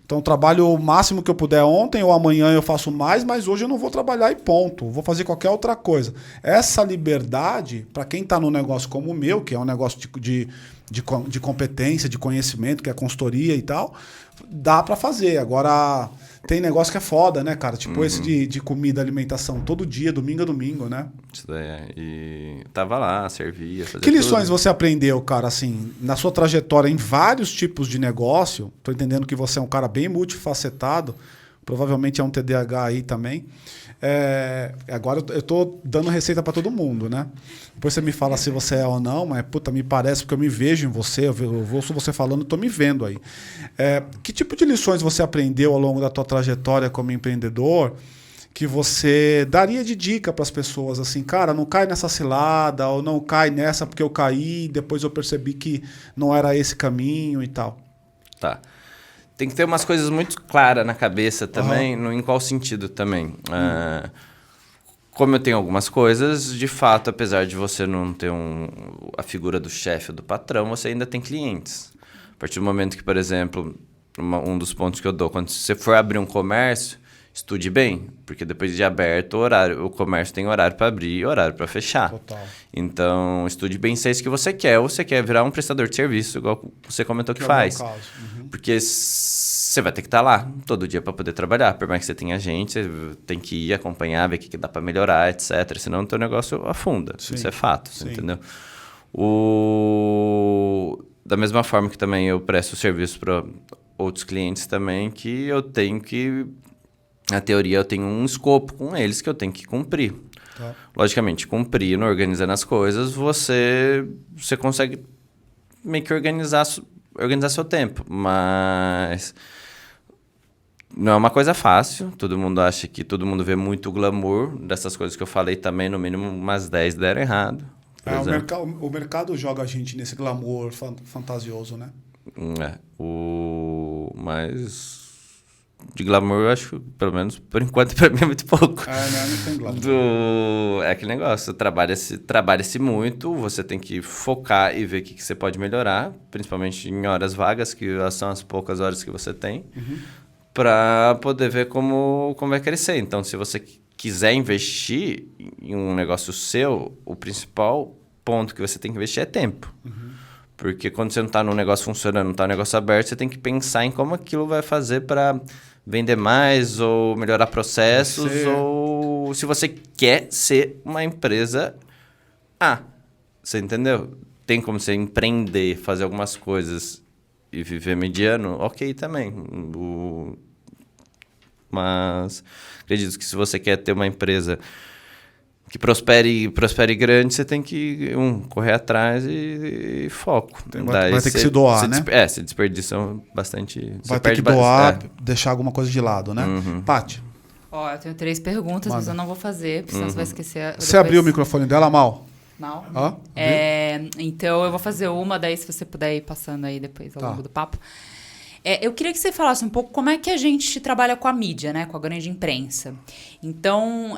Então, trabalho o máximo que eu puder ontem ou amanhã eu faço mais, mas hoje eu não vou trabalhar e ponto. Vou fazer qualquer outra coisa. Essa liberdade, para quem está num negócio como o meu, que é um negócio de competência, de conhecimento, que é consultoria e tal, dá para fazer. Agora, tem negócio que é foda, né, cara? Tipo esse de comida, alimentação, todo dia, domingo a domingo, né? Isso daí, e tava lá, servia, fazia Que lições tudo. você aprendeu, cara, assim, na sua trajetória em vários tipos de negócio? Tô entendendo que você é um cara bem multifacetado, provavelmente é um TDAH aí também. Agora eu tô dando receita para todo mundo, né? Depois você me fala se você é ou não, mas puta, me parece porque eu me vejo em você, eu ouço você falando, tô me vendo aí. Que tipo de lições você aprendeu ao longo da tua trajetória como empreendedor que você daria de dica para as pessoas, assim, cara, não cai nessa cilada, ou não cai nessa porque eu caí, depois eu percebi que não era esse caminho e tal? Tá. Tem que ter umas coisas muito claras na cabeça também, em qual sentido também. Como eu tenho algumas coisas, de fato, apesar de você não ter a figura do chefe ou do patrão, você ainda tem clientes. A partir do momento que, por exemplo, um dos pontos que eu dou, quando você for abrir um comércio, estude bem, porque depois de aberto, o comércio tem horário para abrir e horário para fechar. Total. Então, estude bem se é isso que você quer, ou você quer virar um prestador de serviço, igual você comentou que faz. É o meu caso. Porque você vai ter que estar lá todo dia para poder trabalhar. Por mais que você tenha gente, você tem que ir acompanhar, ver o que dá para melhorar, etc. Senão o teu negócio afunda. Sim. Isso é fato, você entendeu? Da mesma forma que também eu presto serviço para outros clientes também, que eu tenho que... Na teoria, eu tenho um escopo com eles que eu tenho que cumprir. Tá. Logicamente, cumprindo, organizando as coisas, você consegue meio que organizar seu tempo. Mas não é uma coisa fácil. Todo mundo vê muito glamour dessas coisas que eu falei também. No mínimo, umas 10 deram errado. O mercado joga a gente nesse glamour fantasioso, né? Mas... De glamour, eu acho, pelo menos por enquanto, para mim é muito pouco. Não tem glamour. É aquele negócio, trabalha-se muito, você tem que focar e ver o que você pode melhorar, principalmente em horas vagas, que são as poucas horas que você tem, para poder ver como vai crescer. Então, se você quiser investir em um negócio seu, o principal ponto que você tem que investir é tempo. Porque quando você não está num negócio funcionando, não está no negócio aberto, você tem que pensar em como aquilo vai fazer para vender mais ou melhorar processos, ou se você quer ser uma empresa você entendeu? Tem como você empreender, fazer algumas coisas e viver mediano, ok também. Mas acredito que se você quer ter uma empresa que prospere grande, você tem que correr atrás e foco. Vai ter que se doar, né? Se desperdiça bastante. Vai ter que doar, deixar alguma coisa de lado, né? Paty. Eu tenho 3 perguntas, mas eu não vou fazer, porque senão você vai esquecer. Você abriu o microfone dela, Mal? Não. Então eu vou fazer uma, daí se você puder ir passando aí depois ao longo do papo. Eu queria que você falasse um pouco como é que a gente trabalha com a mídia, né? Com a grande imprensa. Então,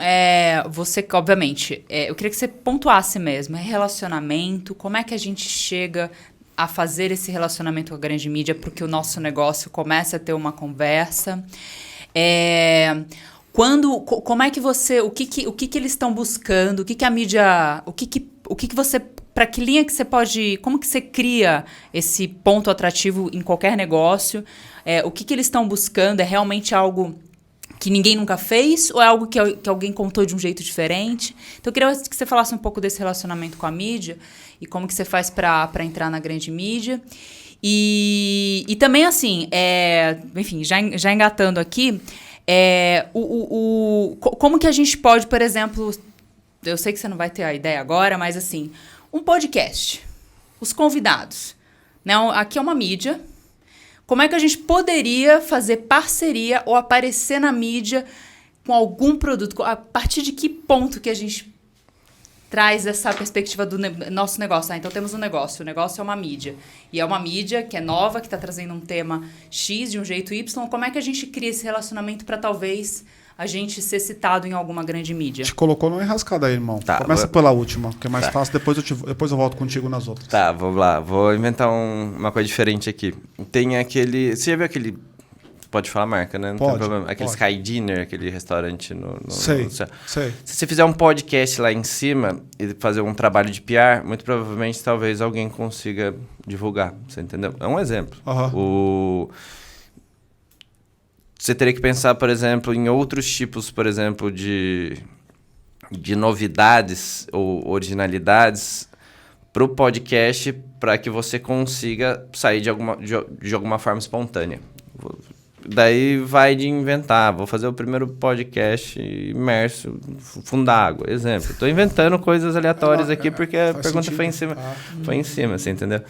você, obviamente, eu queria que você pontuasse mesmo, relacionamento, como é que a gente chega a fazer esse relacionamento com a grande mídia para que o nosso negócio comece a ter uma conversa. Como é que você, o que eles estão buscando, o que a mídia, o que você... Para que linha que você pode... Como que você cria esse ponto atrativo em qualquer negócio? O que eles estão buscando? É realmente algo que ninguém nunca fez? Ou é algo que alguém contou de um jeito diferente? Então, eu queria que você falasse um pouco desse relacionamento com a mídia e como que você faz para entrar na grande mídia. E também, assim, enfim, já engatando aqui, como que a gente pode, por exemplo... Eu sei que você não vai ter a ideia agora, mas assim... Um podcast, os convidados, né? Aqui é uma mídia. como é que a gente poderia fazer parceria ou aparecer na mídia com algum produto? A partir de que ponto que a gente traz essa perspectiva do nosso negócio? Então temos um negócio, o negócio é uma mídia. E é uma mídia que é nova, que está trazendo um tema X de um jeito Y. Como é que a gente cria esse relacionamento para talvez a gente ser citado em alguma grande mídia? Te colocou numa enrascada aí, irmão. Tá, começa pela última, que é mais fácil, depois eu volto contigo nas outras. Tá, vamos lá. Vou inventar uma coisa diferente aqui. Tem aquele... Você já viu aquele... Pode falar a marca, né? Não pode, tem problema. Aquele pode. Sky Dinner, aquele restaurante no Sei. céu. Se você fizer um podcast lá em cima e fazer um trabalho de PR, muito provavelmente, talvez alguém consiga divulgar. Você entendeu? É um exemplo. Você teria que pensar, por exemplo, em outros tipos, por exemplo, de novidades ou originalidades para o podcast para que você consiga sair de alguma forma espontânea. Daí vai de inventar. Vou fazer o primeiro podcast imerso, fundar água. Exemplo. Estou inventando coisas aleatórias aqui porque a pergunta foi em cima. Foi em cima, você entendeu?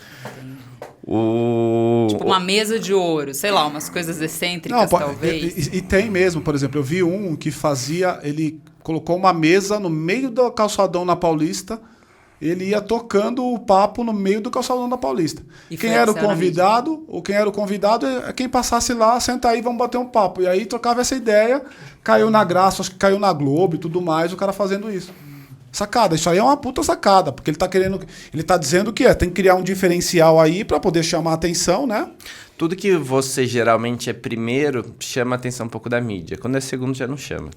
Tipo uma mesa de ouro, sei lá, umas coisas excêntricas, talvez. E tem mesmo, por exemplo, eu vi um que fazia... Ele colocou uma mesa no meio do calçadão na Paulista. Ele ia tocando o papo no meio do calçadão da Paulista. Quem era o convidado é quem passasse lá, senta aí, vamos bater um papo. E aí trocava essa ideia, caiu na Graça, acho que caiu na Globo e tudo mais, o cara fazendo isso. Sacada, isso aí é uma puta sacada, porque ele tá dizendo que tem que criar um diferencial aí para poder chamar a atenção, né? Tudo que você geralmente é primeiro chama a atenção um pouco da mídia. Quando é segundo, já não chama.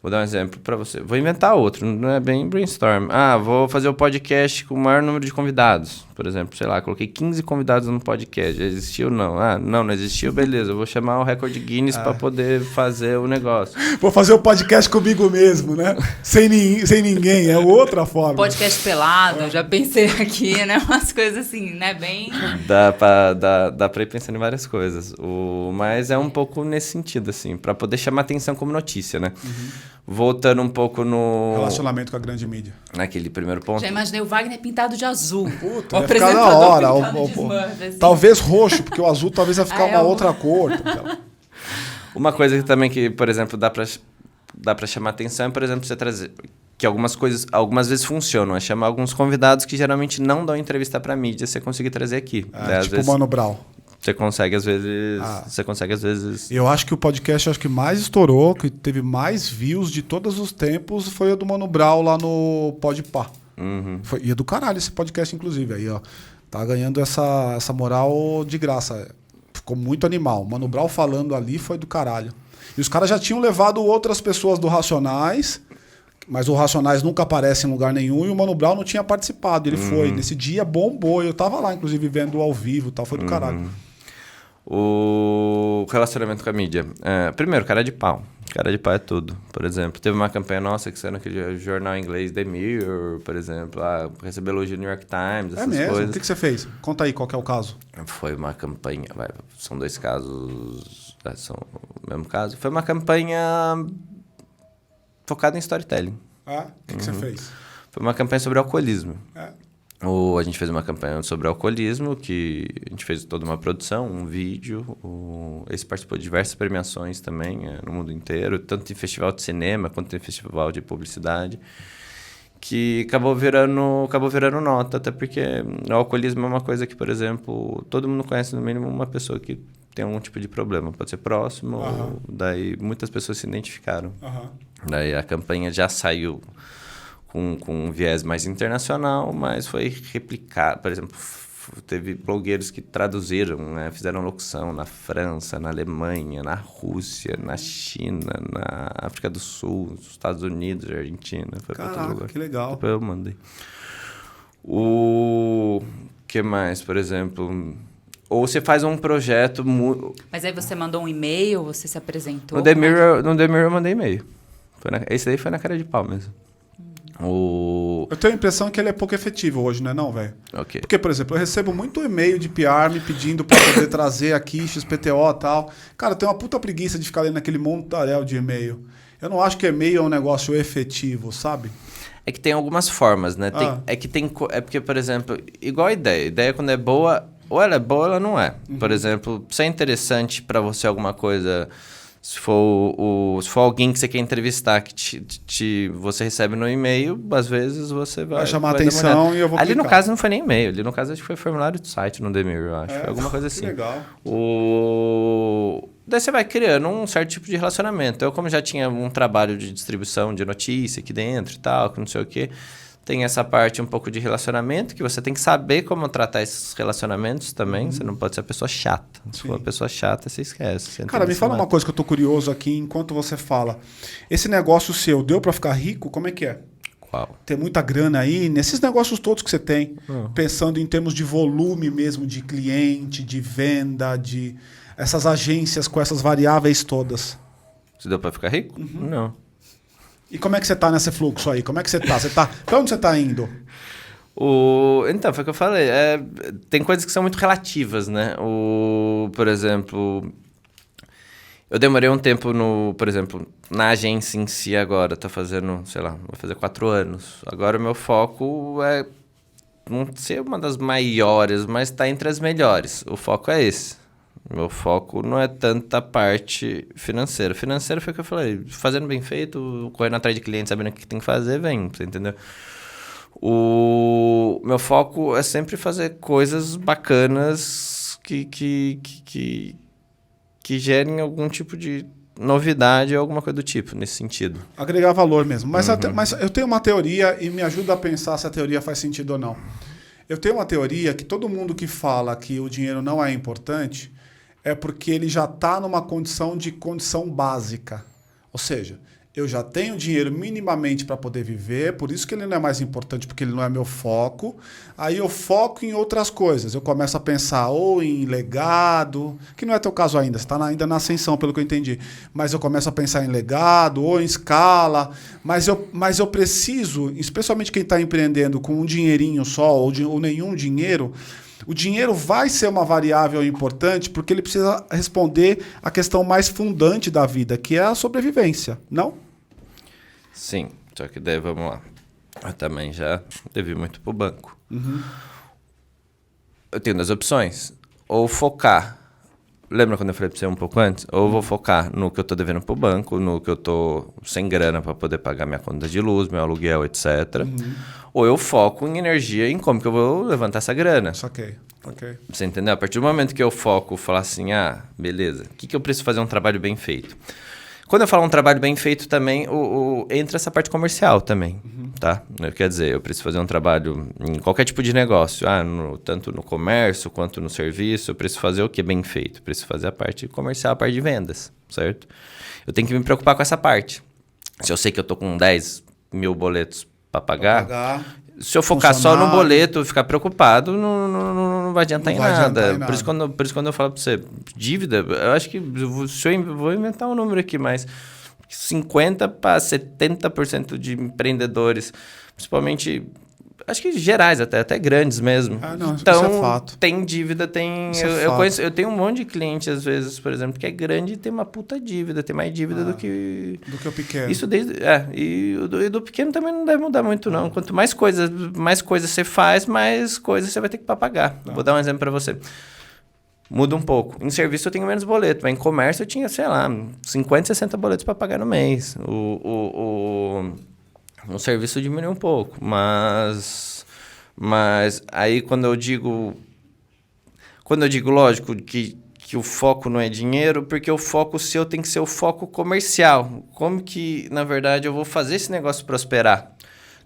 Vou dar um exemplo para você. Vou inventar outro, não é bem brainstorm. Vou fazer o podcast com o maior número de convidados. Por exemplo, sei lá, coloquei 15 convidados no podcast. Já existiu? Não. Não existiu? Beleza. Eu vou chamar o recorde Guinness para poder fazer o negócio. Vou fazer o podcast comigo mesmo, né? sem ninguém. É outra forma. Podcast pelado, já pensei aqui, né? Umas coisas assim, né? Bem... Dá pra ir pensando em várias coisas. Mas é um pouco nesse sentido, assim, para poder chamar atenção como notícia, né? Voltando um pouco no... Relacionamento com a grande mídia. Naquele primeiro ponto. Já imaginei o Wagner pintado de azul. Puta, vai ficar da hora. Assim. Talvez roxo, porque o azul talvez vai ficar uma outra cor. Uma coisa que também, por exemplo, dá pra chamar atenção é, por exemplo, você trazer... Que algumas vezes funcionam. É chamar alguns convidados que geralmente não dão entrevista pra mídia, você conseguir trazer aqui. Tipo o Mano Brown. Você consegue, às vezes... Eu acho que o podcast que mais estourou, que teve mais views de todos os tempos, foi o do Mano Brown lá no Podpah. E é do caralho esse podcast, inclusive. Aí, ó, tá ganhando essa moral de graça. Ficou muito animal. Mano Brown falando ali foi do caralho. E os caras já tinham levado outras pessoas do Racionais, mas o Racionais nunca aparece em lugar nenhum, e o Mano Brown não tinha participado. Ele foi. Nesse dia bombou. Eu tava lá, inclusive, vendo ao vivo e tal. Foi do caralho. O relacionamento com a mídia. Primeiro, cara de pau. Cara de pau é tudo. Por exemplo, teve uma campanha nossa que saiu naquele jornal inglês The Mirror, por exemplo. Recebeu elogio do New York Times, essas coisas. O que você fez? Conta aí qual que é o caso. Foi uma campanha... São dois casos... São o mesmo caso. Foi uma campanha focada em storytelling. O que você fez? Foi uma campanha sobre alcoolismo. A gente fez uma campanha sobre alcoolismo, que a gente fez toda uma produção, um vídeo. Esse participou de diversas premiações também, no mundo inteiro, tanto em festival de cinema quanto em festival de publicidade, que acabou virando nota, até porque o alcoolismo é uma coisa que, por exemplo, todo mundo conhece no mínimo uma pessoa que tem algum tipo de problema. Pode ser próximo, daí muitas pessoas se identificaram. Daí a campanha já saiu com um viés mais internacional, mas foi replicado. Por exemplo, teve blogueiros que traduziram, né? Fizeram locução na França, na Alemanha, na Rússia, na China, na África do Sul, nos Estados Unidos, Argentina. Foi para todo lugar. Que legal. Depois eu mandei. O que mais, por exemplo... Ou você faz um projeto... Mas aí você mandou um e-mail, você se apresentou? No The Mirror eu mandei e-mail. Esse daí foi na cara de pau mesmo. Eu tenho a impressão que ele é pouco efetivo hoje, não é não, velho? Okay. Porque, por exemplo, eu recebo muito e-mail de PR me pedindo para poder trazer aqui XPTO e tal. Cara, eu tenho uma puta preguiça de ficar lendo aquele montaréu de e-mail. Eu não acho que e-mail é um negócio efetivo, sabe? É que tem algumas formas, né? É porque, por exemplo, igual a ideia. A ideia, quando é boa, ou ela é boa ou ela não é. Por exemplo, se é interessante para você alguma coisa, se for alguém que você quer entrevistar, que você recebe no e-mail, às vezes você vai chamar atenção e eu vou ali clicar. No caso não foi nem e-mail, ali no caso acho que foi formulário de site no The Mirror, eu acho. Foi alguma coisa assim. Legal. Daí você vai criando um certo tipo de relacionamento. Eu, como já tinha um trabalho de distribuição de notícia aqui dentro e tal, que não sei o quê, tem essa parte um pouco de relacionamento, que você tem que saber como tratar esses relacionamentos também. Você não pode ser a pessoa chata. Se for uma pessoa chata, você esquece. Cara, me fala uma coisa que eu tô curioso aqui enquanto você fala. Esse negócio seu deu para ficar rico? Como é que é? Qual? Tem muita grana aí, nesses negócios todos que você tem, pensando em termos de volume mesmo, de cliente, de venda, de essas agências com essas variáveis todas. Se deu para ficar rico? Não. E como é que você tá nesse fluxo aí? Como é que você tá? Pra onde você tá indo? Então, foi o que eu falei. Tem coisas que são muito relativas, né? Por exemplo, eu demorei um tempo por exemplo, na agência em si agora. Tô fazendo, sei lá, vou fazer 4 anos. Agora o meu foco é não ser uma das maiores, mas tá entre as melhores. O foco é esse. Meu foco não é tanta parte financeira. Financeira foi o que eu falei. Fazendo bem feito, correndo atrás de clientes, sabendo o que tem que fazer, vem. Você entendeu? O meu foco é sempre fazer coisas bacanas que gerem algum tipo de novidade ou alguma coisa do tipo, nesse sentido. Agregar valor mesmo. Mas eu tenho uma teoria e me ajuda a pensar se a teoria faz sentido ou não. Eu tenho uma teoria que todo mundo que fala que o dinheiro não é importante é porque ele já está numa condição básica. Ou seja, eu já tenho dinheiro minimamente para poder viver, por isso que ele não é mais importante, porque ele não é meu foco. Aí eu foco em outras coisas. Eu começo a pensar ou em legado, que não é teu caso ainda, você está ainda na ascensão, pelo que eu entendi. Mas eu começo a pensar em legado ou em escala. Mas eu preciso, especialmente quem está empreendendo com um dinheirinho só ou nenhum dinheiro, o dinheiro vai ser uma variável importante porque ele precisa responder à questão mais fundante da vida, que é a sobrevivência, não? Sim, só que daí vamos lá. Eu também já devi muito pro banco. Eu tenho 2 opções. Ou focar. Lembra quando eu falei pra você um pouco antes? Ou eu vou focar no que eu tô devendo pro banco, no que eu tô sem grana para poder pagar minha conta de luz, meu aluguel, etc. Ou eu foco em energia, em como que eu vou levantar essa grana. Ok. Você entendeu? A partir do momento que eu foco, falar assim, beleza, o que eu preciso fazer um trabalho bem feito? Quando eu falo um trabalho bem feito também, entra essa parte comercial também, tá? Quer dizer, eu preciso fazer um trabalho em qualquer tipo de negócio, tanto no comércio quanto no serviço, eu preciso fazer o que bem feito? Eu preciso fazer a parte comercial, a parte de vendas, certo? Eu tenho que me preocupar com essa parte. Se eu sei que eu tô com 10 mil boletos para pagar, se eu focar só no boleto e ficar preocupado, não vai adiantar em nada. Por isso, quando eu falo para você, dívida, eu acho que se eu vou inventar um número aqui, mas 50% para 70% de empreendedores, principalmente, acho que gerais até grandes mesmo. Não, então, isso é fato. Tem dívida, tem... Eu tenho um monte de cliente, às vezes, por exemplo, que é grande e tem uma puta dívida, tem mais dívida do que o pequeno. Isso e do pequeno também não deve mudar muito, não. Quanto mais coisas você faz, mais coisas você vai ter que pagar. Vou dar um exemplo para você. Muda um pouco. Em serviço eu tenho menos boleto, mas em comércio eu tinha, sei lá, 50, 60 boletos para pagar no mês. No serviço diminui um pouco, mas aí quando eu digo lógico que o foco não é dinheiro, porque o foco seu tem que ser o foco comercial. Como que, na verdade, eu vou fazer esse negócio prosperar?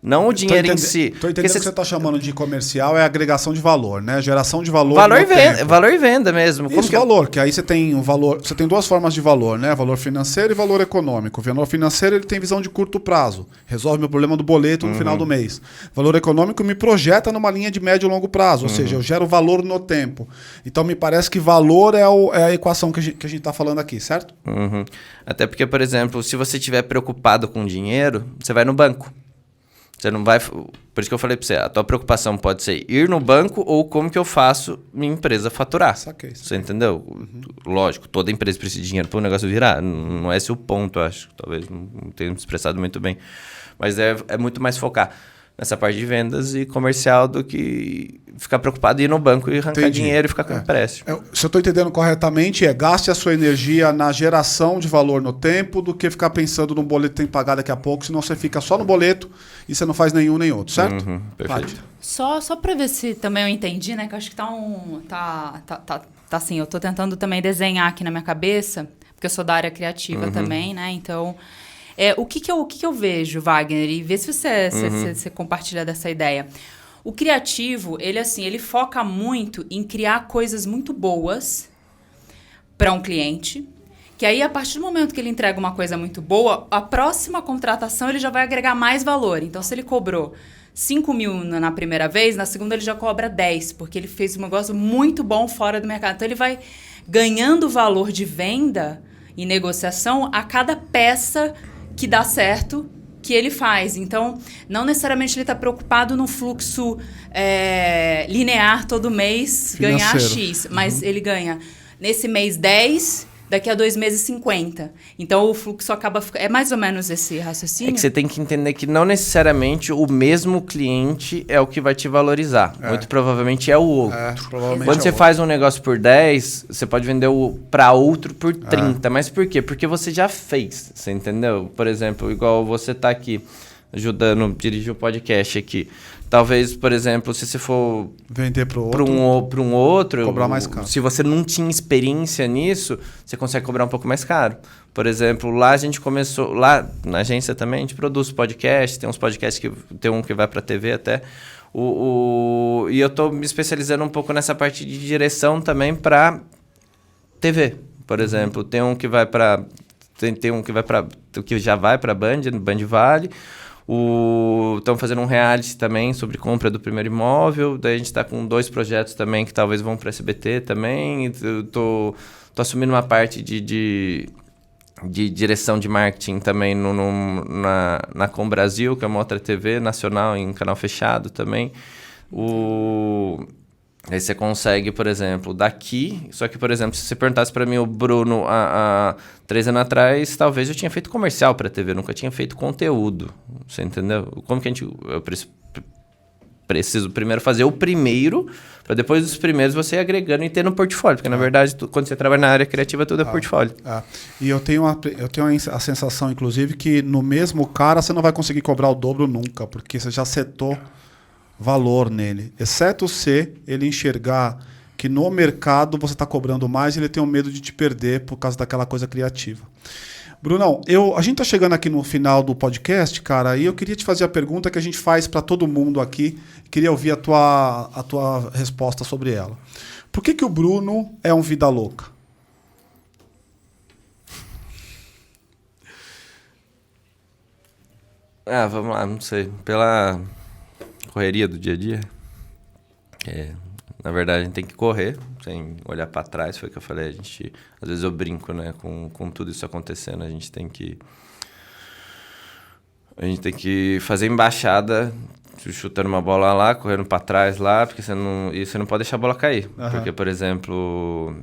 Não o dinheiro em si. Estou entendendo que você está chamando de comercial é agregação de valor, né? Geração de valor. Valor e venda mesmo. Isso, valor, que aí você tem um valor. Você tem 2 formas de valor, né? Valor financeiro e valor econômico. O valor financeiro ele tem visão de curto prazo. Resolve meu problema do boleto no final do mês. Valor econômico me projeta numa linha de médio e longo prazo. Ou seja, eu gero valor no tempo. Então me parece que valor é a equação que a gente está falando aqui, certo? Até porque, por exemplo, se você estiver preocupado com dinheiro, você vai no banco. Você não vai... Por isso que eu falei para você, a tua preocupação pode ser ir no banco ou como que eu faço minha empresa faturar. Saquei. Você entendeu? Lógico, toda empresa precisa de dinheiro para o negócio virar. Não é esse o ponto, eu acho. Talvez não tenha me expressado muito bem. Mas é muito mais focar nessa parte de vendas e comercial do que ficar preocupado em ir no banco e arrancar dinheiro e ficar com empréstimo. Se eu estou entendendo corretamente, gaste a sua energia na geração de valor no tempo do que ficar pensando no boleto que tem que pagar daqui a pouco, senão você fica só no boleto e você não faz nenhum nem outro, certo? Perfeito. Só para ver se também eu entendi, né? Que eu acho que tá assim, eu tô tentando também desenhar aqui na minha cabeça, porque eu sou da área criativa também, né? Então, o que eu vejo, Wagner? E vê se você compartilha dessa ideia. O criativo, ele foca muito em criar coisas muito boas para um cliente, que aí, a partir do momento que ele entrega uma coisa muito boa, a próxima contratação ele já vai agregar mais valor. Então, se ele cobrou 5 mil na primeira vez, na segunda ele já cobra 10, porque ele fez um negócio muito bom fora do mercado. Então, ele vai ganhando valor de venda e negociação a cada peça que dá certo que ele faz. Então, não necessariamente ele está preocupado no fluxo linear todo mês, ganhar X, mas ele ganha nesse mês 10, daqui a 2 meses 50. Então, o fluxo acaba... É mais ou menos esse raciocínio? É que você tem que entender que não necessariamente o mesmo cliente é o que vai te valorizar. Muito provavelmente é o outro. Quando você faz um negócio por 10, você pode vender para outro por 30. Mas por quê? Porque você já fez, você entendeu? Por exemplo, igual você tá aqui ajudando, dirigir o podcast aqui. Talvez, por exemplo, se você for vender para um outro, cobrar mais caro. Se você não tinha experiência nisso, você consegue cobrar um pouco mais caro. Por exemplo, lá a gente começou, lá na agência também, a gente produz podcast, tem uns podcasts que tem um que vai para TV até. E eu estou me especializando um pouco nessa parte de direção também para TV. Por exemplo, tem um que vai para que já vai para Band Vale. Estão fazendo um reality também sobre compra do primeiro imóvel. Daí a gente está com 2 projetos também que talvez vão para SBT também. Eu tô assumindo uma parte de direção de marketing também na Com Brasil, que é uma outra TV nacional em canal fechado também. Aí você consegue, por exemplo, daqui... Só que, por exemplo, se você perguntasse para mim, o Bruno, há 3 anos atrás, talvez eu tinha feito comercial para TV, nunca tinha feito conteúdo. Você entendeu? Como que eu preciso primeiro fazer o primeiro, para depois dos primeiros você ir agregando e ter no portfólio. Porque, na verdade, quando você trabalha na área criativa, tudo é portfólio. E eu tenho a sensação, inclusive, que no mesmo cara você não vai conseguir cobrar o dobro nunca, porque você já setou valor nele, exceto se ele enxergar que no mercado você está cobrando mais e ele tem um medo de te perder por causa daquela coisa criativa. Brunão, a gente está chegando aqui no final do podcast, cara, e eu queria te fazer a pergunta que a gente faz para todo mundo aqui, queria ouvir a tua resposta sobre ela. Por que o Bruno é um vida louca? Vamos lá, não sei, pela correria do dia a dia. Na verdade, a gente tem que correr, sem olhar para trás, foi o que eu falei. Às vezes eu brinco, né, com tudo isso acontecendo. A gente tem que fazer embaixada, chutando uma bola lá, correndo para trás lá, porque você não pode deixar a bola cair. Porque, por exemplo,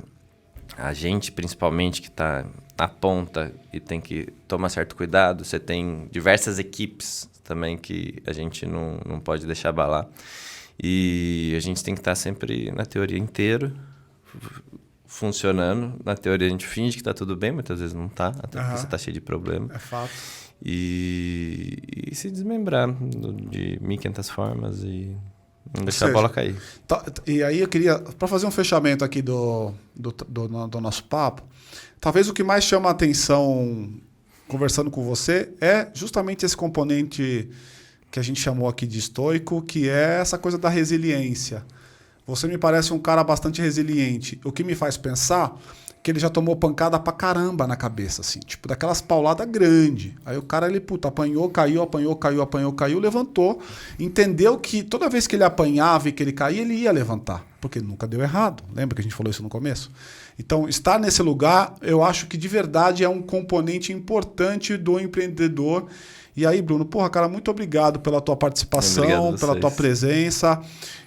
a gente, principalmente, que está na ponta e tem que tomar certo cuidado, você tem diversas equipes também que a gente não pode deixar abalar. E a gente tem que estar sempre na teoria inteira, funcionando. Na teoria a gente finge que está tudo bem, muitas vezes não está, até porque você está cheio de problema. É fato. E se desmembrar de 1.500 formas e não deixar a bola cair. E aí eu queria, para fazer um fechamento aqui do nosso papo, talvez o que mais chama a atenção conversando com você é justamente esse componente que a gente chamou aqui de estoico, que é essa coisa da resiliência. Você me parece um cara bastante resiliente, o que me faz pensar que ele já tomou pancada pra caramba na cabeça, assim, tipo daquelas pauladas grandes. Aí o cara, apanhou, caiu, levantou, entendeu que toda vez que ele apanhava e que ele caía, ele ia levantar, porque nunca deu errado. Lembra que a gente falou isso no começo? Então, estar nesse lugar, eu acho que de verdade é um componente importante do empreendedor. E aí, Bruno, cara, muito obrigado pela tua participação, pela tua presença.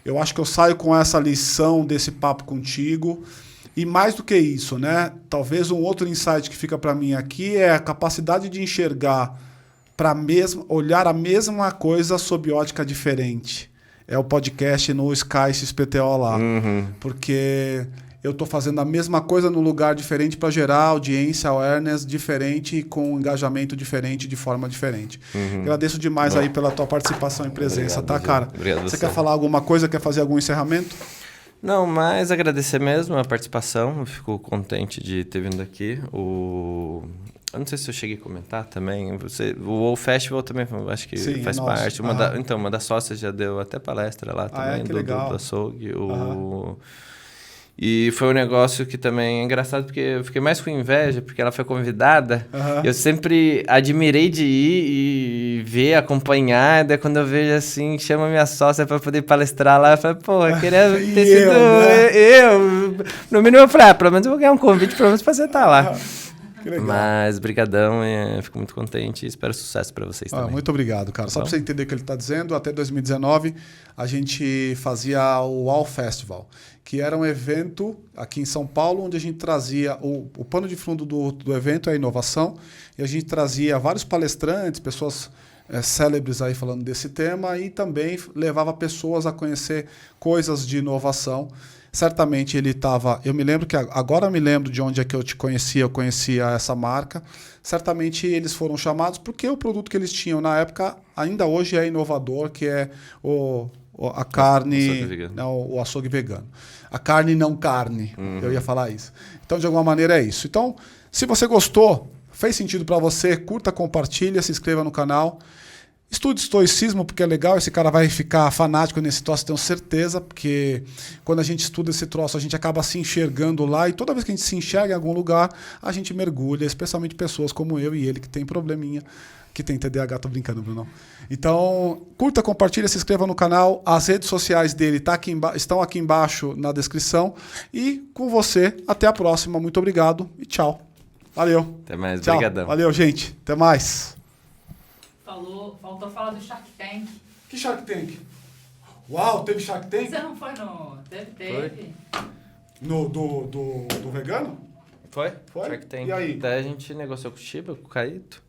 Eu acho que eu saio com essa lição desse papo contigo. E mais do que isso, né? Talvez um outro insight que fica para mim aqui é a capacidade de enxergar olhar a mesma coisa sob ótica diferente. é o podcast no Sky XPTO lá. Porque eu estou fazendo a mesma coisa num lugar diferente para gerar audiência, awareness diferente, com engajamento diferente, de forma diferente. Agradeço demais aí pela tua participação e presença, obrigado, tá, cara? Obrigado você quer falar alguma coisa? Quer fazer algum encerramento? Não, mas agradecer mesmo a participação. Eu fico contente de ter vindo aqui. Eu não sei se eu cheguei a comentar também. O WoW Festival também acho que sim, faz parte. Então, uma das sócias já deu até palestra lá também, do açougue. E foi um negócio que também é engraçado, porque eu fiquei mais com inveja, porque ela foi convidada. Eu sempre admirei de ir e ver, acompanhar. Daí quando eu vejo assim, chama minha sócia para poder palestrar lá, eu falei, pô, eu queria ter sido eu. No mínimo eu falei, pelo menos eu vou ganhar um convite, pelo menos para você estar lá. Mas, brigadão, fico muito contente e espero sucesso para vocês também. Muito obrigado, cara. Só para você entender o que ele está dizendo, até 2019 a gente fazia o WoW Festival, que era um evento aqui em São Paulo, onde a gente trazia... O pano de fundo do evento é a inovação, e a gente trazia vários palestrantes, pessoas célebres aí falando desse tema, e também levava pessoas a conhecer coisas de inovação. Certamente ele estava... Eu me lembro que... Agora eu me lembro de onde é que eu te conhecia. Eu conhecia essa marca. Certamente eles foram chamados porque o produto que eles tinham na época ainda hoje é inovador, que é a carne... O açougue vegano. A carne não carne. Eu ia falar isso. Então, de alguma maneira, é isso. Então, se você gostou, fez sentido para você, curta, compartilha, se inscreva no canal. Estude estoicismo, porque é legal, esse cara vai ficar fanático nesse troço, tenho certeza, porque quando a gente estuda esse troço, a gente acaba se enxergando lá, e toda vez que a gente se enxerga em algum lugar, a gente mergulha, especialmente pessoas como eu e ele, que tem probleminha, que tem TDAH, tô brincando, Bruno. Então, curta, compartilha, se inscreva no canal, as redes sociais dele estão aqui embaixo na descrição, e com você, até a próxima, muito obrigado e tchau. Valeu. Até mais, tchau. Obrigadão. Valeu, gente, até mais. Faltou falar do Shark Tank. Que Shark Tank? Uau, teve Shark Tank? Você não foi no... Teve. No do vegano? Foi? Shark Tank. E aí? Até a gente negociou com o Shiba, com o Caíto.